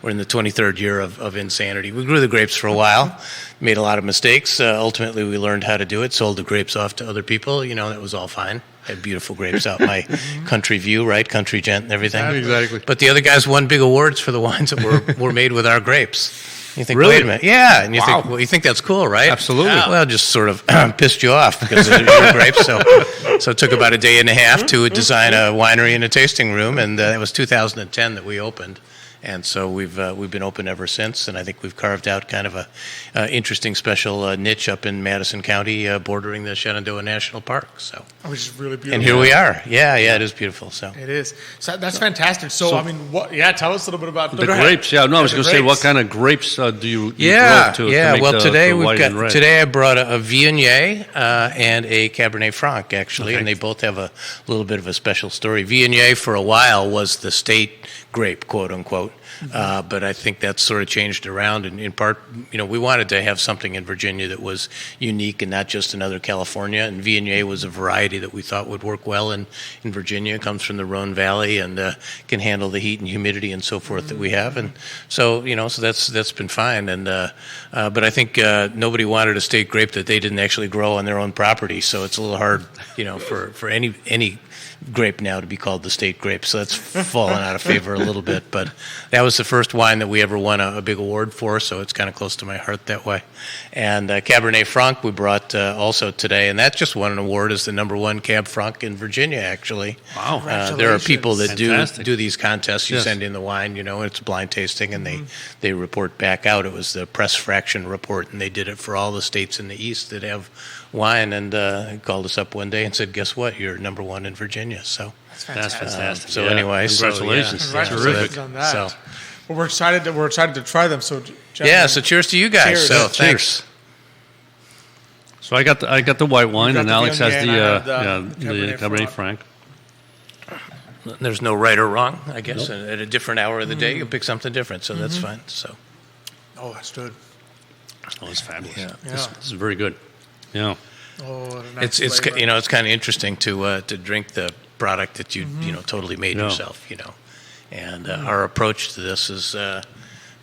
we're in the 23rd year of insanity. We grew the grapes for a while, made a lot of mistakes. Ultimately, we learned how to do it, sold the grapes off to other people. That was all fine. Had beautiful grapes out my country view, right? Country gent and everything. Exactly. But the other guys won big awards for the wines that were made with our grapes. You think, Really? wait a minute. Yeah, and you Wow. think, well, you think that's cool, right? Absolutely. Yeah. Well, it just sort of pissed you off because of your grapes. So it took about a day and a half to design a winery and a tasting room, and it was 2010 that we opened. And so we've been open ever since, and I think we've carved out kind of a interesting special niche up in Madison County, bordering the Shenandoah National Park. So, Which is really beautiful. and here we are. Yeah, it is beautiful. So. It is. So that's fantastic. So, I mean, tell us a little bit about The go ahead. grapes, yeah. No, I was The going to say, what grapes. kind of grapes do you Yeah, grow to make Well, the today white and red? today I brought a Viognier and a Cabernet Franc actually, Okay. and they both have a little bit of a special story. Viognier for a while was the state grape, quote unquote. But I think that's sort of changed around. And in part, we wanted to have something in Virginia that was unique and not just another California. And Viognier was a variety that we thought would work well in Virginia. It comes from the Rhone Valley and can handle the heat and humidity and so forth that we have. And so, so that's been fine. And but I think nobody wanted a state grape that they didn't actually grow on their own property. So it's a little hard, for any grape now to be called the state grape. So that's fallen out of favor a little bit. But that was the first wine that we ever won a big award for, so it's kind of close to my heart that way. And Cabernet Franc we brought also today, and that just won an award as the #1 Cab Franc in Virginia, actually. Wow. There are people that Fantastic. do these contests. You send in the wine, and it's blind tasting, and they report back out. It was the press fraction report, and they did it for all the states in the East that have wine, and called us up one day and said, guess what, you're #1 in Virginia. So That's That's fantastic. fantastic. so Yeah. anyway, Congratulations. So, Congratulations on that. So, Well, we're excited to try them. So, so cheers to you guys. Cheers. So Yeah, thanks. So I got the white wine, got and the Alex has Viognier the and I have the Cabernet Franc. Franc. There's no right or wrong, I guess. At a different hour of the day, you pick something different, so that's fine. So Oh, that's good. Oh, it's fabulous. Yeah. This is very good. Yeah. Oh, a nice it's flavor. it's kind of interesting to drink the product that you totally made Yeah. yourself. And our approach to this is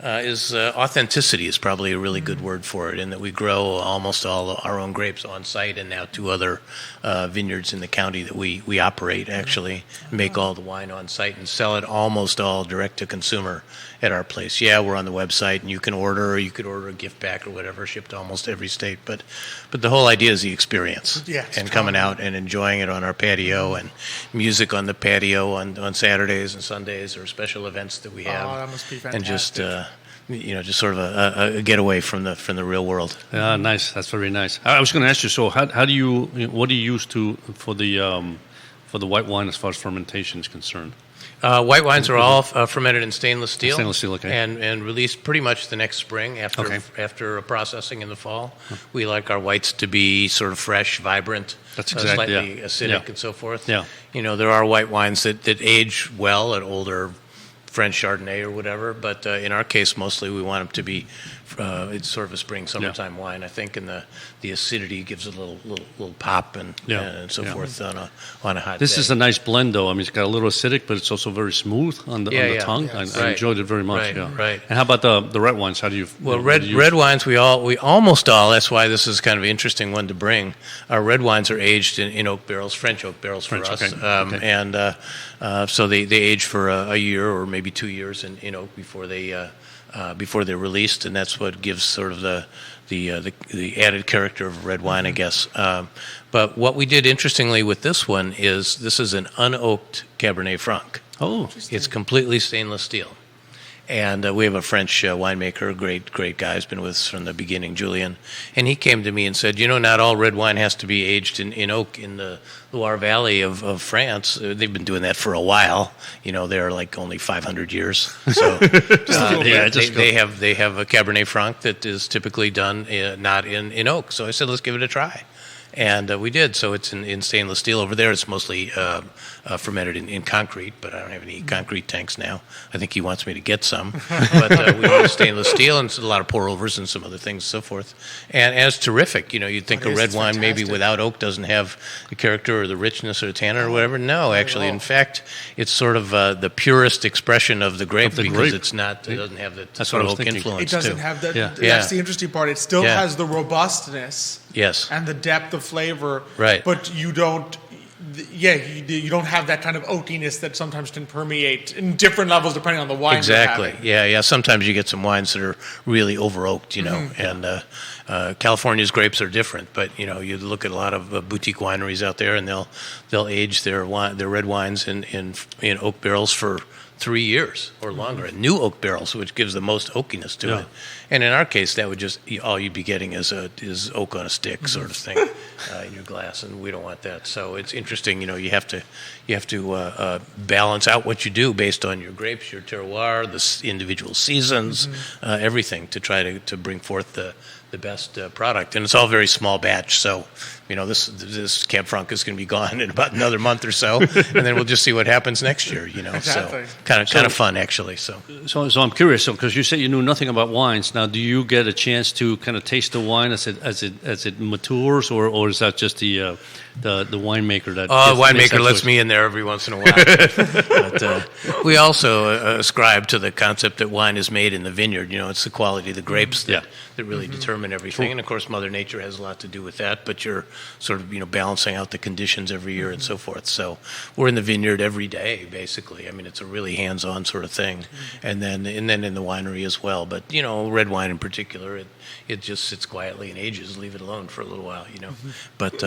authenticity is probably a really good word for it, in that we grow almost all our own grapes on site, and now 2 other vineyards in the county that we operate actually make all the wine on site and sell it almost all direct to consumer at our place. Yeah, we're on the website, and you could order a gift pack or whatever, shipped to almost every state. But the whole idea is the experience, Yeah, it's and coming out and enjoying it on our patio, and music on the patio on Saturdays and Sundays, or special events that we have. Oh, that must be And just fantastic. just sort of a getaway from the real world. Yeah, nice. That's very nice. I was going to ask you. So, how do you? What do you use for the white wine as far as fermentation is concerned? White wines are all fermented in stainless steel. Stainless steel, okay. And released pretty much the next spring after processing in the fall. We like our whites to be sort of fresh, vibrant, That's exactly, slightly yeah. acidic, Yeah. and so forth. Yeah. There are white wines that age well at older French Chardonnay or whatever, but in our case, mostly we want them to be. It's sort of a spring, summertime wine, I think, and the acidity gives it a little pop and so forth on a hot This day. is a nice blend, though. I mean, it's got a little acidic, but it's also very smooth on the tongue. Yes. I enjoyed it very much. Right, yeah. right. And how about the red wines? How do you? Well, what do you use? red wines, we almost all. That's why this is kind of an interesting one to bring. Our red wines are aged in oak barrels, French oak barrels for French, us, okay. and so they age for a year or maybe 2 years in oak before they're released, and that's what gives sort of the added character of red wine, I guess. But what we did interestingly with this one is this is an unoaked Cabernet Franc. Oh, It's completely stainless steel. And we have a French winemaker, a great guy, has been with us from the beginning, Julian. And he came to me and said, not all red wine has to be aged in oak in the Loire Valley of France. They've been doing that for a while. They're like only 500 years. So they have a Cabernet Franc that is typically done not in oak. So I said, let's give it a try. And we did. So it's in stainless steel. Over there, it's mostly fermented in concrete, but I don't have any concrete tanks now. I think he wants me to get some. But we use stainless steel and a lot of pour-overs and some other things and so forth. And it's terrific. You'd think It a is. red It's wine maybe fantastic. without oak doesn't have the character or the richness or the tannin or whatever. No, actually. In fact, it's sort of the purest expression of the grape because grape. it's not. It doesn't have the That's sort what I of was oak thinking. influence. It doesn't too. have that. Yeah. That's Yeah. the interesting part. It still Yeah. has the robustness Yes. and the depth of flavor. Right. But you don't. You don't have that kind of oakiness that sometimes can permeate in different levels depending on the wine. Exactly. You're having. Yeah. Sometimes you get some wines that are really over oaked, and California's grapes are different. But you look at a lot of boutique wineries out there, and they'll age their red wines in oak barrels for 3 years or longer, in new oak barrels, which gives the most oakiness to it. And in our case, that would just all you'd be getting is oak on a stick sort of thing in your glass, and we don't want that. So it's interesting, you have to balance out what you do based on your grapes, your terroir, the individual seasons, everything to try to bring forth the best product. And it's all very small batch, so this Cab Franc is going to be gone in about another month or so, and then we'll just see what happens next year. Exactly. So kind of fun actually. So I'm curious, because you said you knew nothing about wines. Now, do you get a chance to kind of taste the wine as it matures, or is that just the winemaker that? Winemaker lets me in there every once in a while. But we also ascribe to the concept that wine is made in the vineyard. It's the quality of the grapes that really determine everything. And of course, Mother Nature has a lot to do with that. But you're sort of balancing out the conditions every year and so forth. So we're in the vineyard every day, basically. I mean, it's a really hands-on sort of thing. And then in the winery as well. But red wine in particular, it just sits quietly and ages. Leave it alone for a little while. But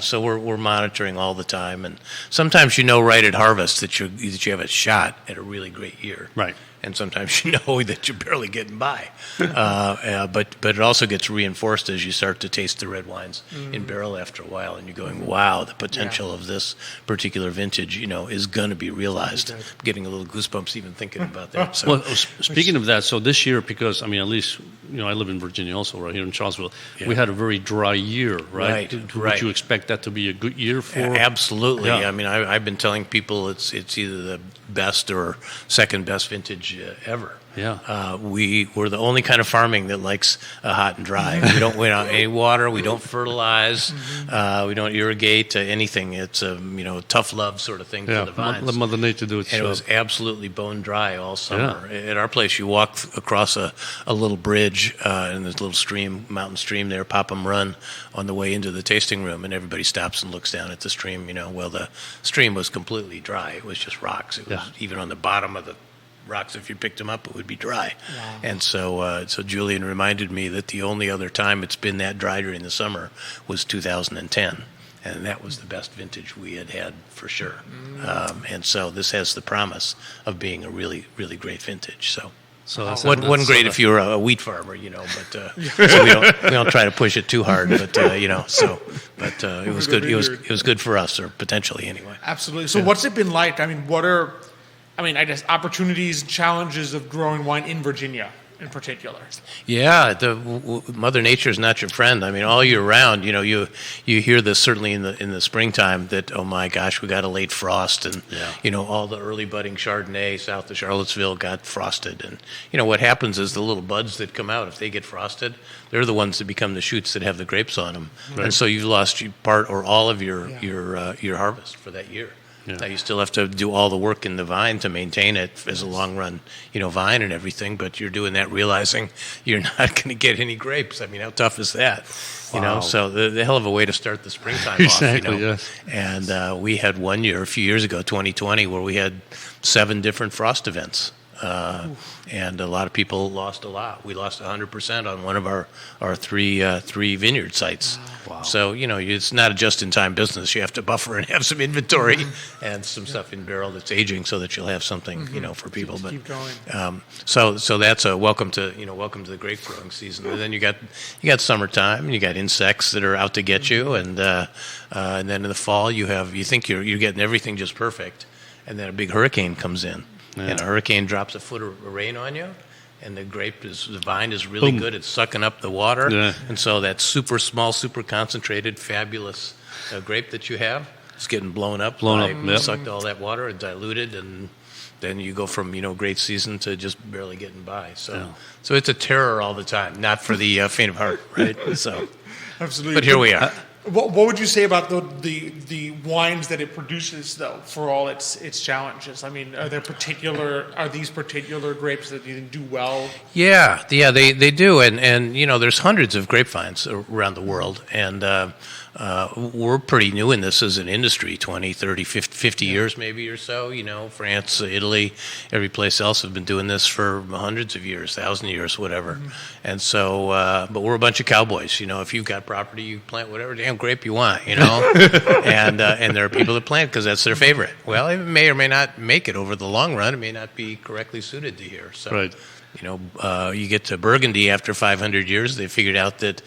so we're monitoring all the time, and sometimes right at harvest that you have a shot at a really great year, right? And sometimes that you're barely getting by, but it also gets reinforced as you start to taste the red wines in barrel after a while, and you're going, wow, the potential of this particular vintage, is going to be realized. I'm getting a little goosebumps even thinking about that. So. Well, speaking of that, so this year, because at least I live in Virginia also, right here in Charlottesville, we had a very dry year, right? Would you expect that to be a good year for? Absolutely. Yeah. I mean, I've been telling people it's either the best or second best vintage ever. Yeah. We're the only kind of farming that likes hot and dry. We don't wait on any water. We don't fertilize. We don't irrigate anything. It's a tough love sort of thing for the vines. Let Mother Nature do its job. And it was absolutely bone dry all summer. Yeah. At our place, you walk across a little bridge and there's a little mountain stream there, Popham Run, on the way into the tasting room, and everybody stops and looks down at the stream. Well, the stream was completely dry. It was just rocks. It was even on the bottom of the rocks, if you picked them up, it would be dry. Wow. And so Julian reminded me that the only other time it's been that dry during the summer was 2010. And that was the best vintage we had for sure. And so this has the promise of being a really, really great vintage. So wasn't great if you were a wheat farmer, but so we don't try to push it too hard, but it was good. It was good for us, or potentially anyway. Absolutely. So what's it been like? I mean, what are I guess opportunities and challenges of growing wine in Virginia in particular? Yeah, Mother Nature is not your friend. I mean, all year round, you hear this certainly in the springtime that, oh my gosh, we got a late frost, and all the early budding Chardonnay south of Charlottesville got frosted, and what happens is the little buds that come out, if they get frosted, they're the ones that become the shoots that have the grapes on them, and so you've lost part or all of your harvest for that year. Yeah. Now you still have to do all the work in the vine to maintain it as a long run, vine and everything. But you're doing that realizing you're not going to get any grapes. I mean, how tough is that? Wow. So the hell of a way to start the springtime exactly, off. And we had one year, a few years ago, 2020, where we had 7 different frost events. And a lot of people lost a lot. We lost 100% on one of our 3 vineyard sites. Wow. So, it's not a just-in-time business. You have to buffer and have some inventory and some stuff in barrel that's aging so that you'll have something, for people. But keep going. So that's a welcome to the grape growing season. And then you got summertime, and you got insects that are out to get you, and then in the fall you think you're getting everything just perfect, and then a big hurricane comes in. Yeah. And a hurricane drops a foot of rain on you, and the vine is really good at sucking up the water. Yeah. And so that super small, super concentrated, fabulous grape that you have is getting blown up. Sucked all that water and diluted, and then you go from great season to just barely getting by. So it's a terror all the time, not for the faint of heart, right? So absolutely. But here we are. What would you say about the wines that it produces, though, for all its challenges? I mean, are these particular grapes that you do well? Yeah, they do, and there's hundreds of grapevines around the world, and we're pretty new in this as an industry, 20, 30, 50 years maybe or so. France, Italy, every place else have been doing this for hundreds of years, 1,000 years, whatever. Mm-hmm. And so, but we're a bunch of cowboys. If you've got property, you plant whatever damn grape you want, and there are people that plant because that's their favorite. Well, it may or may not make it over the long run. It may not be correctly suited to here. So. Right. You get to Burgundy after 500 years, they figured out that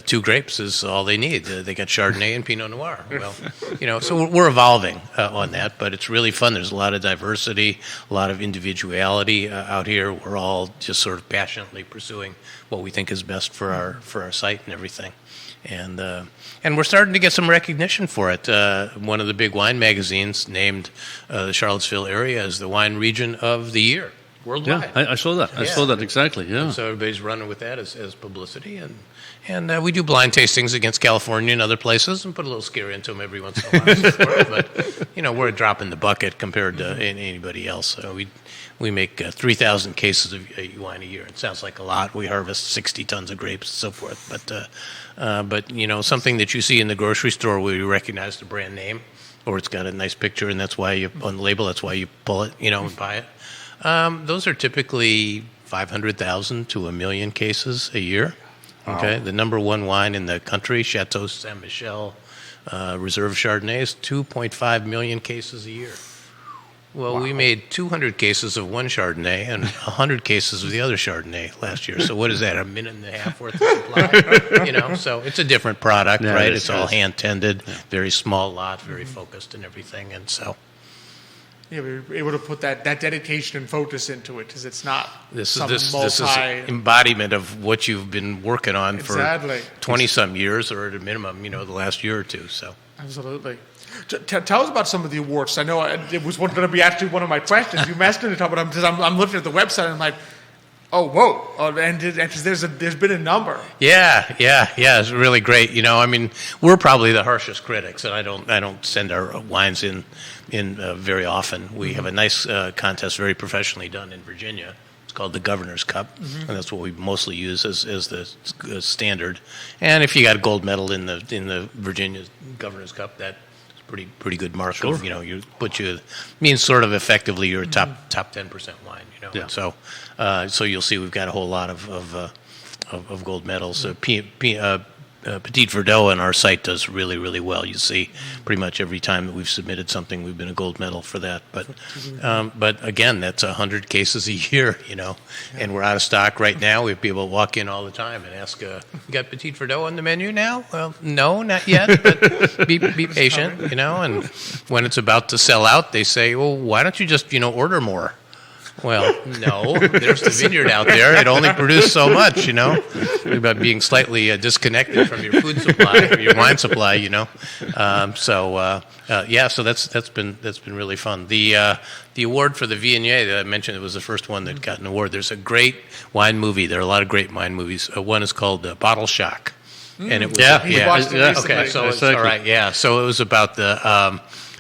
2 grapes is all they need. They got Chardonnay and Pinot Noir. Well, so we're evolving on that, but it's really fun. There's a lot of diversity, a lot of individuality out here. We're all just sort of passionately pursuing what we think is best for our site and everything. And we're starting to get some recognition for it. One of the big wine magazines named the Charlottesville area as the wine region of the year worldwide. Yeah, I saw that. I saw that exactly. Yeah. So everybody's running with that as publicity, and we do blind tastings against California and other places, and put a little scare into them every once in a while. But we're a drop in the bucket compared to anybody else. So we make 3,000 cases of wine a year. It sounds like a lot. We harvest 60 tons of grapes and so forth. But something that you see in the grocery store where you recognize the brand name, or it's got a nice picture, and that's why on the label. That's why you pull it, and buy it. Those are typically 500,000 to 1 million cases a year. Okay, the number one wine in the country, Chateau Saint Michel Reserve Chardonnay, is 2.5 million cases a year. Well, we made 200 cases of one Chardonnay and 100 cases of the other Chardonnay last year. So what is that, a minute and a half worth of supply? So it's a different product, right? It's all hand-tended, very small lot, very focused and everything, and so... Yeah, we were able to put that dedication and focus into it, because it's not this is embodiment of what you've been working on for 20-some years, or at a minimum, the last year or two. So absolutely. Tell us about some of the awards. I know it was going to be actually one of my questions. You mentioned it, but I'm looking at the website and I'm like, oh, whoa! And there's been a number. Yeah, it's really great. We're probably the harshest critics, and I don't send our wines in very often. We have a nice contest, very professionally done in Virginia. It's called the Governor's Cup, and that's what we mostly use as the standard. And if you got a gold medal in the Virginia Governor's Cup, that's pretty good mark. Sure. Of means sort of effectively you're a top 10% wine. Yeah. So you'll see we've got a whole lot of gold medals. Petit Verdot on our site does really, really well. You see pretty much every time that we've submitted something, we've been a gold medal for that. But again, that's 100 cases a year, and we're out of stock right now. We have people walk in all the time and ask, you got Petit Verdot on the menu now? Well, no, not yet, but be patient, and when it's about to sell out, they say, well, why don't you just, order more? Well, no, there's the vineyard out there. It only produced so much, about being slightly disconnected from your food supply or your wine supply, So that's been really fun. The award for the Viognier that I mentioned, it was the first one that got an award. There's a great wine movie. There are a lot of great wine movies. One is called Bottle Shock, and it was okay. So it's all right. Yeah, so it was about the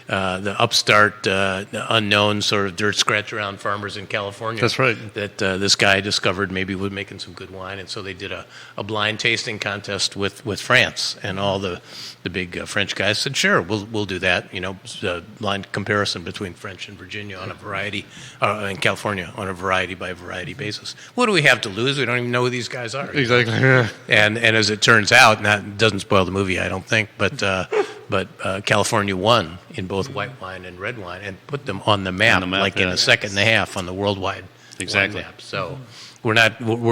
upstart, unknown sort of dirt scratch around farmers in California. That's right. That this guy discovered maybe was making some good wine, and so they did a blind tasting contest with France, and all the big French guys said, sure, we'll do that. Blind comparison between French and Virginia on a variety, and California on a variety by variety basis. What do we have to lose? We don't even know who these guys are. Exactly. Yeah. And as it turns out, and that doesn't spoil the movie, I don't think, but California won in both white wine and red wine, and put them on the map, in a second and a half on the worldwide wine map. So we're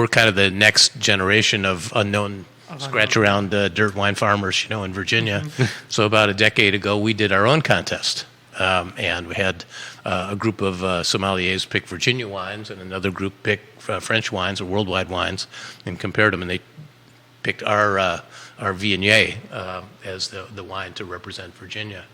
kind of the next generation of unknown scratch around dirt wine farmers, in Virginia. So about a decade ago, we did our own contest, and we had a group of sommeliers pick Virginia wines, and another group pick French wines or worldwide wines, and compared them, and they picked our Viognier as the wine to represent Virginia,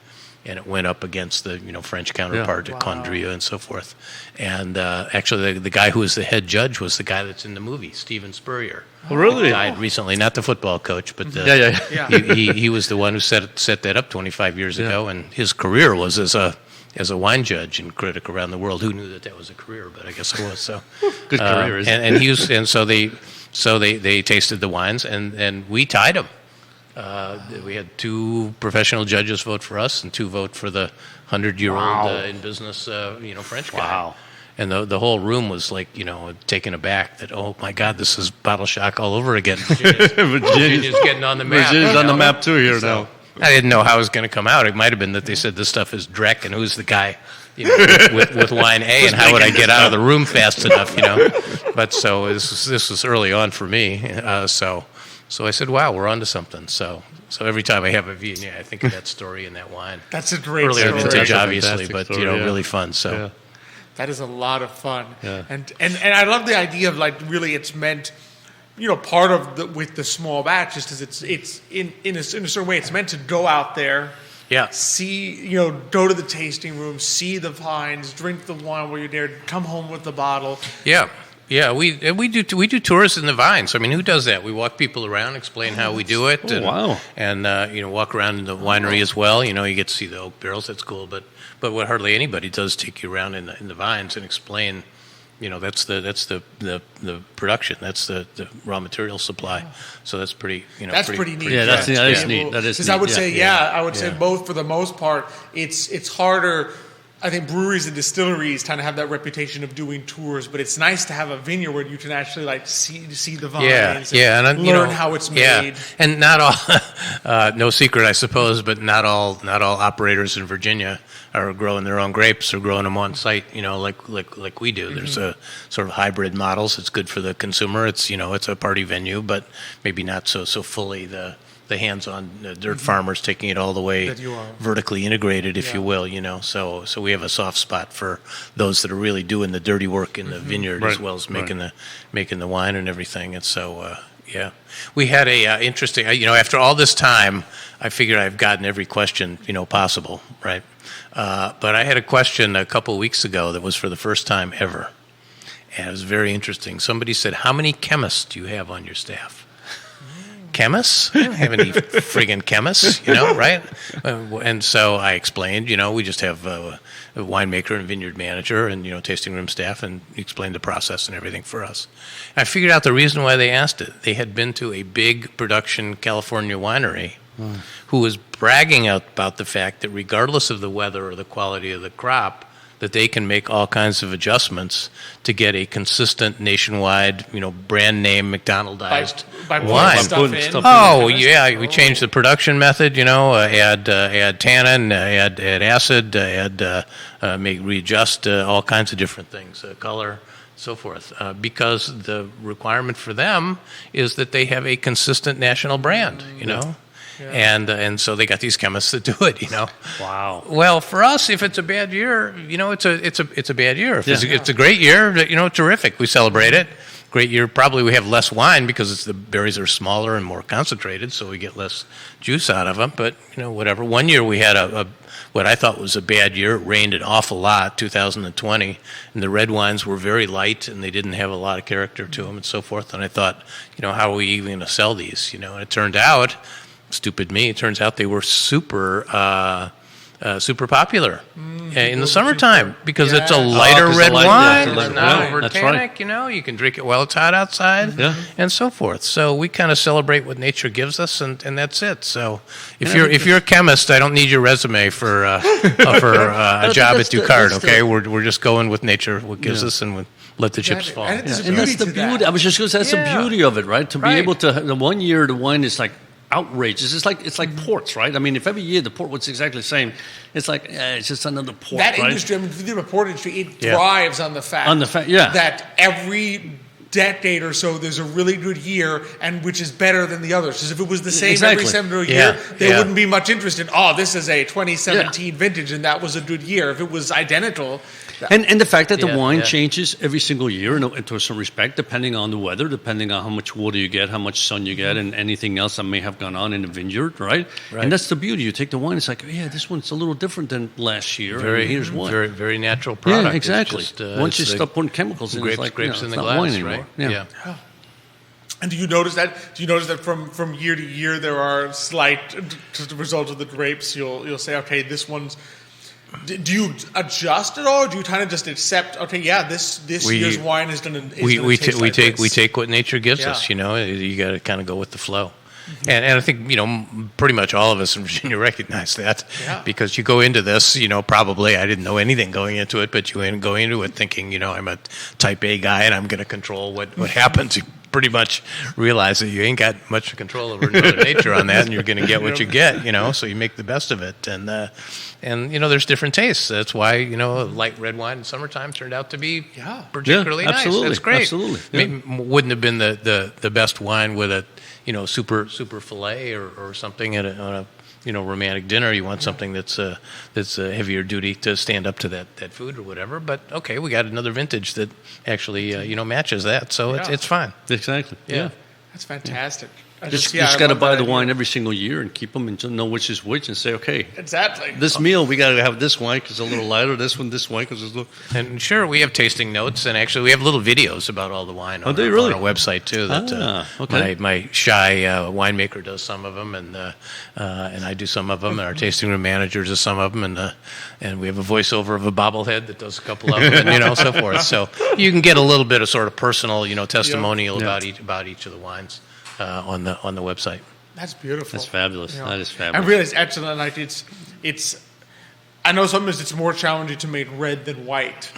and it went up against the French counterpart at Condrieu and so forth. And actually, the guy who was the head judge was the guy that's in the movie, Steven Spurrier. Oh, really? He died recently, not the football coach, but he was the one who set that up 25 years ago, and his career was as a wine judge and critic around the world. Who knew that was a career? But I guess it was. So good career. So they tasted the wines, and we tied them. We had 2 professional judges vote for us, and 2 vote for the 100-year-old in business, French guy. Wow. And the whole room was like, taken aback that, oh my God, this is Bottle Shock all over again. Virginia's getting on the map. Virginia's on the map too here now. I didn't know how it was going to come out. It might have been that they said this stuff is Drek, and who's the guy with wine A, and how would I get out of the room fast enough, But so this was early on for me. So I said, wow, we're onto something. So every time I have a Viognier, I think of that story and that wine. That's a great earlier story. vintage, obviously, but story, really fun. So. Yeah. That is a lot of fun. Yeah. And I love the idea of really it's meant part of with the small batch is because it's in a certain way. It's meant to go out there, see, go to the tasting room, see the vines, drink the wine while you're there, come home with the bottle. Yeah. Yeah, we do tours in the vines. I mean, who does that? We walk people around, explain how we do it. And walk around in the winery as well. You get to see the oak barrels. That's cool. But what hardly anybody does take you around in the vines and explain. That's the production. That's the raw material supply. So that's pretty. That's pretty neat. Yeah, that is neat. That is because neat. I would say, I would say both for the most part. It's harder. I think breweries and distilleries kind of have that reputation of doing tours, but it's nice to have a vineyard where you can actually see the vines, and learn how it's made. Yeah. And not all, no secret, I suppose, but not all operators in Virginia are growing their own grapes or growing them on site, like we do. There's a sort of hybrid models. It's good for the consumer. It's it's a party venue, but maybe not so fully the hands-on dirt farmers taking it all the way vertically integrated, if you will, So we have a soft spot for those that are really doing the dirty work in the vineyard as well as making the wine and everything. And so, we had a interesting. After all this time, I figured I've gotten every question possible, right? But I had a question a couple of weeks ago that was for the first time ever, and it was very interesting. Somebody said, "How many chemists do you have on your staff?" Chemists? I don't have any friggin' chemists, right? And so I explained, we just have a winemaker and vineyard manager and, tasting room staff, and explained the process and everything for us. I figured out the reason why they asked it. They had been to a big production California winery who was bragging about the fact that regardless of the weather or the quality of the crop, that they can make all kinds of adjustments to get a consistent nationwide, brand name McDonaldized wine. We changed the production method, add tannin, add acid, readjust all kinds of different things, color, so forth, because the requirement for them is that they have a consistent national brand, And so they got these chemists that do it, Wow. Well, for us, if it's a bad year, it's a bad year. If it's a great year, terrific. We celebrate it. Great year. Probably we have less wine because the berries are smaller and more concentrated, so we get less juice out of them. But whatever. One year we had what I thought was a bad year. It rained an awful lot, 2020, and the red wines were very light and they didn't have a lot of character to them and so forth. And I thought, how are we even going to sell these? And it turned out. Stupid me. It turns out they were super popular in the summertime because it's a lighter red wine. It's not over tannic, You can drink it while it's hot outside and so forth. So we kind of celebrate what nature gives us, and that's it. So if you're a chemist, I don't need your resume for a job at DuCard. Okay, we're just going with nature, what gives us, and let the chips fall. And that's the beauty. I was just going to say that's the beauty of it, right? To be able to the 1 year the wine is like outrageous. It's like ports, right? I mean, if every year the port was exactly the same, it's like it's just another port. That right? industry, the port industry, it thrives on the fact that every decade or so there's a really good year, and which is better than the others. Because if it was the same every single year, there wouldn't be much interest in. Oh, this is a 2017 vintage, and that was a good year. If it was identical. And the fact that the wine changes every single year, to some respect, depending on the weather, depending on how much water you get, how much sun you get, and anything else that may have gone on in the vineyard, right? And that's the beauty. You take the wine, it's like, this one's a little different than last year. Here's one. Very, very natural product. Yeah, exactly. Once you stop putting chemicals in, it's like grapes in the not glass, wine anymore. right? Yeah. And do you notice that? Do you notice that from year to year there are slight, as a result of the grapes, you'll say, okay, this one's. Do you adjust at all? Or do you kind of just accept? Okay, this year's wine is going to. We take what nature gives us. You got to kind of go with the flow. And I think pretty much all of us in Virginia recognize that because you go into this, probably I didn't know anything going into it, but you go into it thinking, I'm a type A guy and I'm going to control what happens. You pretty much realize that you ain't got much control over nature on that, and you're going to get what you get. So you make the best of it, and there's different tastes. That's why light red wine in summertime turned out to be particularly nice. That's great. Absolutely, wouldn't have been the best wine with a super fillet or something on a romantic dinner. You want something that's a heavier duty to stand up to that food or whatever. But okay, we got another vintage that actually matches that, so it's fine. Exactly. Yeah. That's fantastic. I Just I got to love buy that the idea. wine every single year and keep them and know which is which and say, okay, Exactly. this meal we got to have this wine because it's a little lighter. This wine because it's a little. And sure, we have tasting notes, and actually we have little videos about all the wine on, do you our, really? on our website too. That Okay. my shy winemaker does some of them, and I do some of them, and our tasting room manager does some of them, and we have a voiceover of a bobblehead that does a couple of them, and so forth. So you can get a little bit of sort of personal, testimonial about each of the wines on the website. That's beautiful. That's fabulous. You know. That is fabulous. I realize excellent. Like it's. I know sometimes it's more challenging to make red than white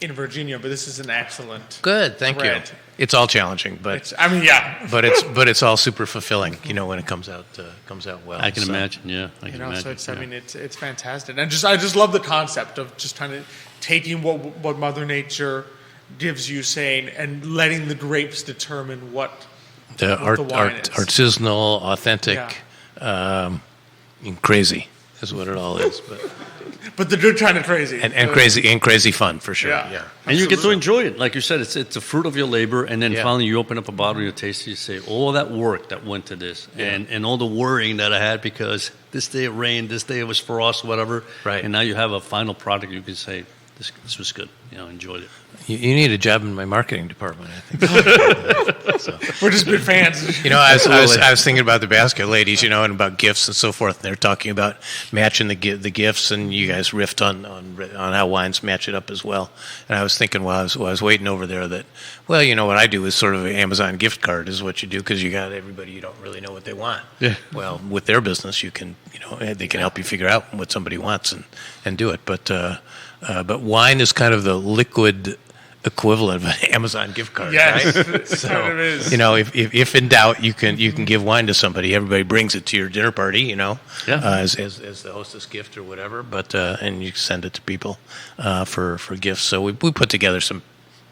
in Virginia, but this is an excellent. Good, thank red. you. It's all challenging, but but it's all super fulfilling, when it comes out well. I can imagine. Yeah, I can You know, imagine. so it's it's fantastic, and I just love the concept of just kind of taking what Mother Nature gives you, saying, and letting the grapes determine what The the wine is. artisanal, authentic, and crazy is what it all is. But the good kind of crazy And crazy fun for sure. Yeah. And you get to Absolutely. enjoy it. Like you said, it's a fruit of your labor. And then Yeah. finally you open up a bottle, you taste it, you say, all that work that went to this. And all the worrying that I had because this day it rained, this day it was frost, whatever. Right. And now you have a final product you can say, this was good. Enjoyed it. You need a job in my marketing department, I think. We're just big fans. I was thinking about the basket ladies, and about gifts and so forth. And they're talking about matching the gifts, and you guys riffed on how wines match it up as well. And I was thinking while I was waiting over there that, what I do is sort of an Amazon gift card is what you do because you got everybody you don't really know what they want. Yeah. Well, with their business, you can they can help you figure out what somebody wants and do it. But wine is kind of the liquid equivalent of an Amazon gift card, Yes, right? it kind of is. If in doubt, you can give wine to somebody. Everybody brings it to your dinner party, as the hostess gift or whatever. But and you send it to people for gifts. So we put together some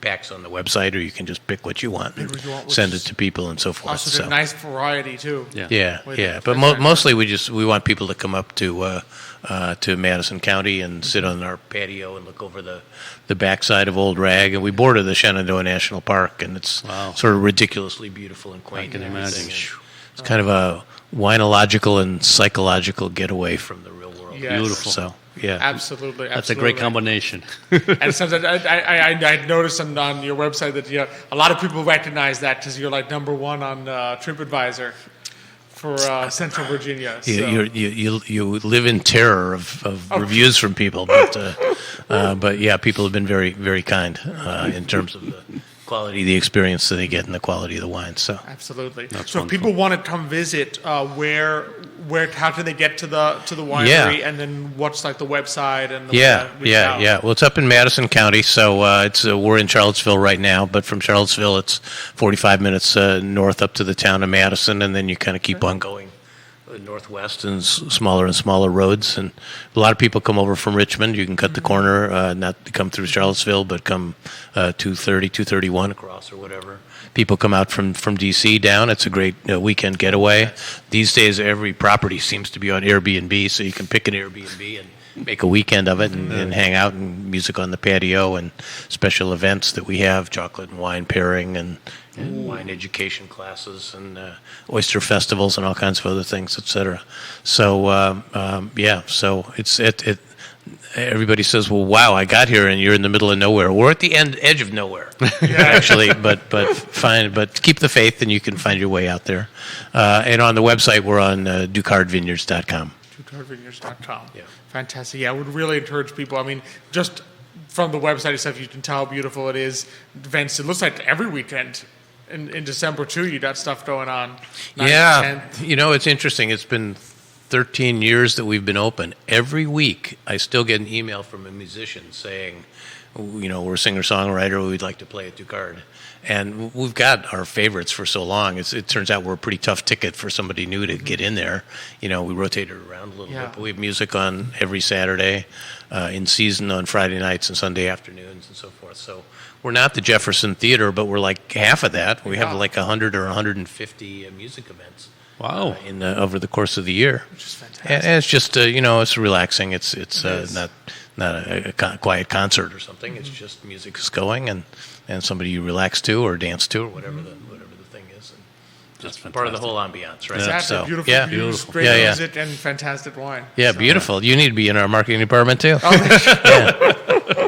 packs on the website, or you can just pick what you want and Pick what you want, send it to people and so forth. Also, So a nice variety too. Yeah. yeah. But mostly we want people to come up to Madison County and sit on our patio and look over the backside of Old Rag, and we border the Shenandoah National Park, and it's sort of ridiculously beautiful and quaint. I can and everything. imagine. It's kind of a winological and psychological getaway from the real world. Yes. Beautiful. So yeah, Absolutely. That's a great combination. And sometimes I noticed on your website that a lot of people recognize that because you're like #1 on TripAdvisor for Central Virginia. So. You live in terror of reviews from people, but yeah, people have been very, very kind in terms of the quality of the experience that they get and the quality of the wine. So Absolutely. That's So if people want to come visit, how can they get to the winery, and then what's like the website and the yeah. Well, it's up in Madison County, so we're in Charlottesville right now. But from Charlottesville, it's 45 minutes north up to the town of Madison, and then you kind of keep on going northwest and smaller and smaller roads. And a lot of people come over from Richmond. You can cut the corner, not come through Charlottesville, but come 230, 231 across or whatever. People come out from D.C. down. It's a great weekend getaway. These days, every property seems to be on Airbnb, so you can pick an Airbnb and make a weekend of it and hang out and music on the patio and special events that we have, chocolate and wine pairing and wine education classes and oyster festivals and all kinds of other things, etc. So so it's everybody says, well, wow, I got here and you're in the middle of nowhere. We're at the edge of nowhere, actually, but keep the faith and you can find your way out there. And on the website, we're on DuCardVineyards.com. DuCardVineyards.com. Yeah. Fantastic. Yeah, I would really encourage people. I mean, just from the website itself, you can tell how beautiful it is. Events, it looks like every weekend in December, too, you got stuff going on. 9th, 10th. It's interesting. It's been 13 years that we've been open. Every week, I still get an email from a musician saying, we're a singer-songwriter, we'd like to play at DuCard. And we've got our favorites for so long. It turns out we're a pretty tough ticket for somebody new to get in there. We rotate it around a little bit, but we have music on every Saturday, in season on Friday nights and Sunday afternoons and so forth. So we're not the Jefferson Theater, but we're like half of that. We have like 100 or 150 music events. Wow. Over the course of the year. Which is fantastic. And it's just, it's relaxing. It's not a quiet concert or something. It's just music is going and somebody you relax to or dance to or whatever the thing is. It's fantastic. Part of the whole ambiance, right? Exactly. Beautiful yeah. views, Beautiful. great Yeah, yeah. music, and fantastic wine. Yeah, So, beautiful. You need to be in our marketing department too. Oh,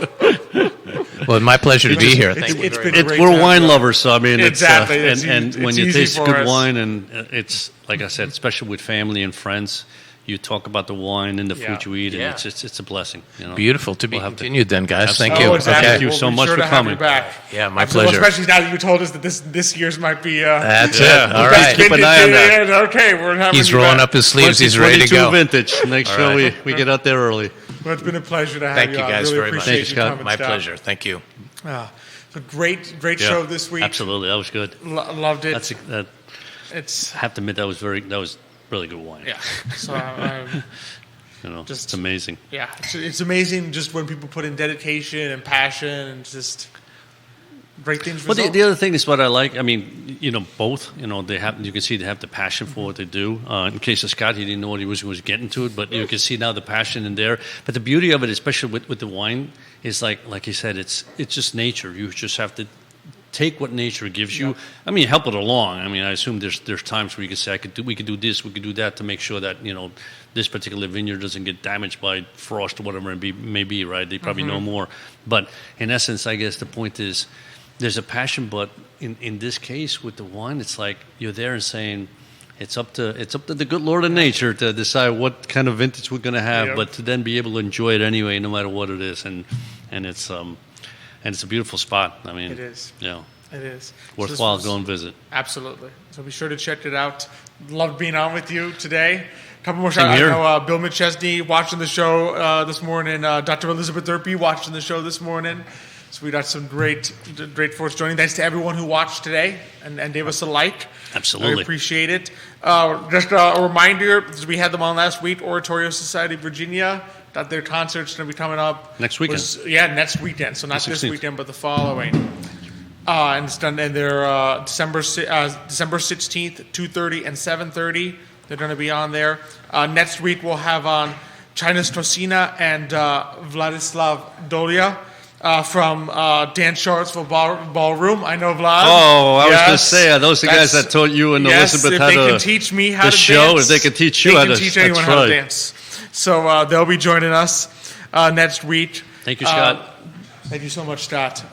Well, my pleasure to be here. Thank you. it's very been much. great We're to wine have you. lovers, so I mean, Exactly. It's, It's and easy- when it's you easy taste for good us. wine, and it's like I said, especially with family and friends, you talk about the wine and the Yeah. food you eat, and Yeah. it's a blessing. You know? Beautiful to be We'll have to- continued then, guys. Thank Absolutely. you. Oh, exactly. Okay. Thank you We'll so be much sure for to have you coming. back. Yeah, my Absolutely. pleasure. Especially now that you told us that this year's might be. That's Yeah. it. All Okay. right. Keep an eye on that. Okay, we're having He's you rolling back. up his sleeves. He's ready to 2022 go. vintage. Make sure right. we get out there early. Well, it's been a pleasure to have Thank you. you I guys really very much. appreciate Thank you, you Scott. coming, My Scott. pleasure. Thank you. It's a great Yeah. show this week. Absolutely, that was good. Loved it. That, It's I have to admit that was really good wine. yeah. So You know, Just- it's amazing. yeah, it's amazing just when people put in dedication and passion and just great things. Well, Result. the other thing is what I like. I mean, you know, both. You know, they have. You can see they have the passion for what they do. In case of Scott, he didn't know what he was getting to it, but you can see now the passion in there. But the beauty of it, especially with the wine, is like he said, it's just nature. You just have to take what nature gives you. I mean, help it along. I mean, I assume there's times where you can say, we could do this, we could do that to make sure that this particular vineyard doesn't get damaged by frost or whatever it may be. Right? They probably know more. But in essence, I guess the point is, there's a passion. But in this case with the wine, it's like you're there and saying, it's up to the good Lord of nature to decide what kind of vintage we're going to have, Yep. but to then be able to enjoy it anyway, no matter what it is, and it's a beautiful spot. I mean, It is. Yeah, It is worthwhile So this go was- and visit. Absolutely. So be sure to check it out. Loved being on with you today. A couple more Same shout-outs. I here. know Bill McChesney watching the show this morning. Dr. Elizabeth Urpí watching the show this morning. So we got some great folks joining. Thanks to everyone who watched today and gave us a like. Absolutely. I appreciate it. Just a reminder, because we had them on last week, Oratorio Society of Virginia. Got their concert's going to be coming up. Next weekend. Next weekend. So not The this 16th. weekend, but the following. And it's done. And they're December 16th, 2:30 and 7:30. They're going to be on there. Next week we'll have on China Stosina and Vladislav Dolia from Dan Charlottesville Ballroom. I know Vlad. Oh, I was going to Yes. say, are those the guys That's- that taught you and yes, Elizabeth if how they to can teach me how the to show, dance, if they can teach you they how can to teach anyone that's how to right. dance. So they'll be joining us next week. Thank you, Scott. Thank you so much, Scott.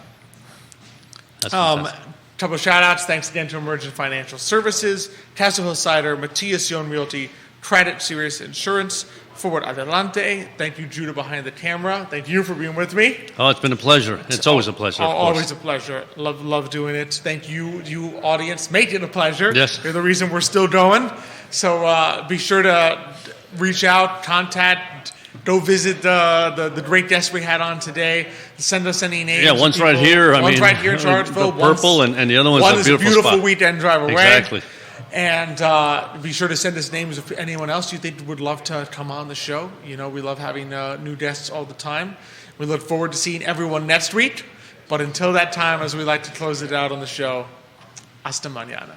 That's fantastic. Couple of shout outs. Thanks again to Emergent Financial Services, Castle Hill Cider, Matthias Realty, Craddock Serious Insurance, Forward Adelante. Thank you, Judah, behind the camera. Thank you for being with me. Oh, it's been a pleasure. It's always a pleasure. Of course. Always a pleasure. Love doing it. Thank you, audience. Make it a pleasure. Yes. You're the reason we're still going. So be sure to reach out, contact, go visit the great guests we had on today. Send us any names. Yeah, of one's right people. here. One's right here in the Charlottesville. purple, and the other one's one a is beautiful spot. weekend drive away. Exactly. And be sure to send us names of anyone else you think would love to come on the show. You know, we love having new guests all the time. We look forward to seeing everyone next week. But until that time, as we like to close it out on the show, hasta mañana.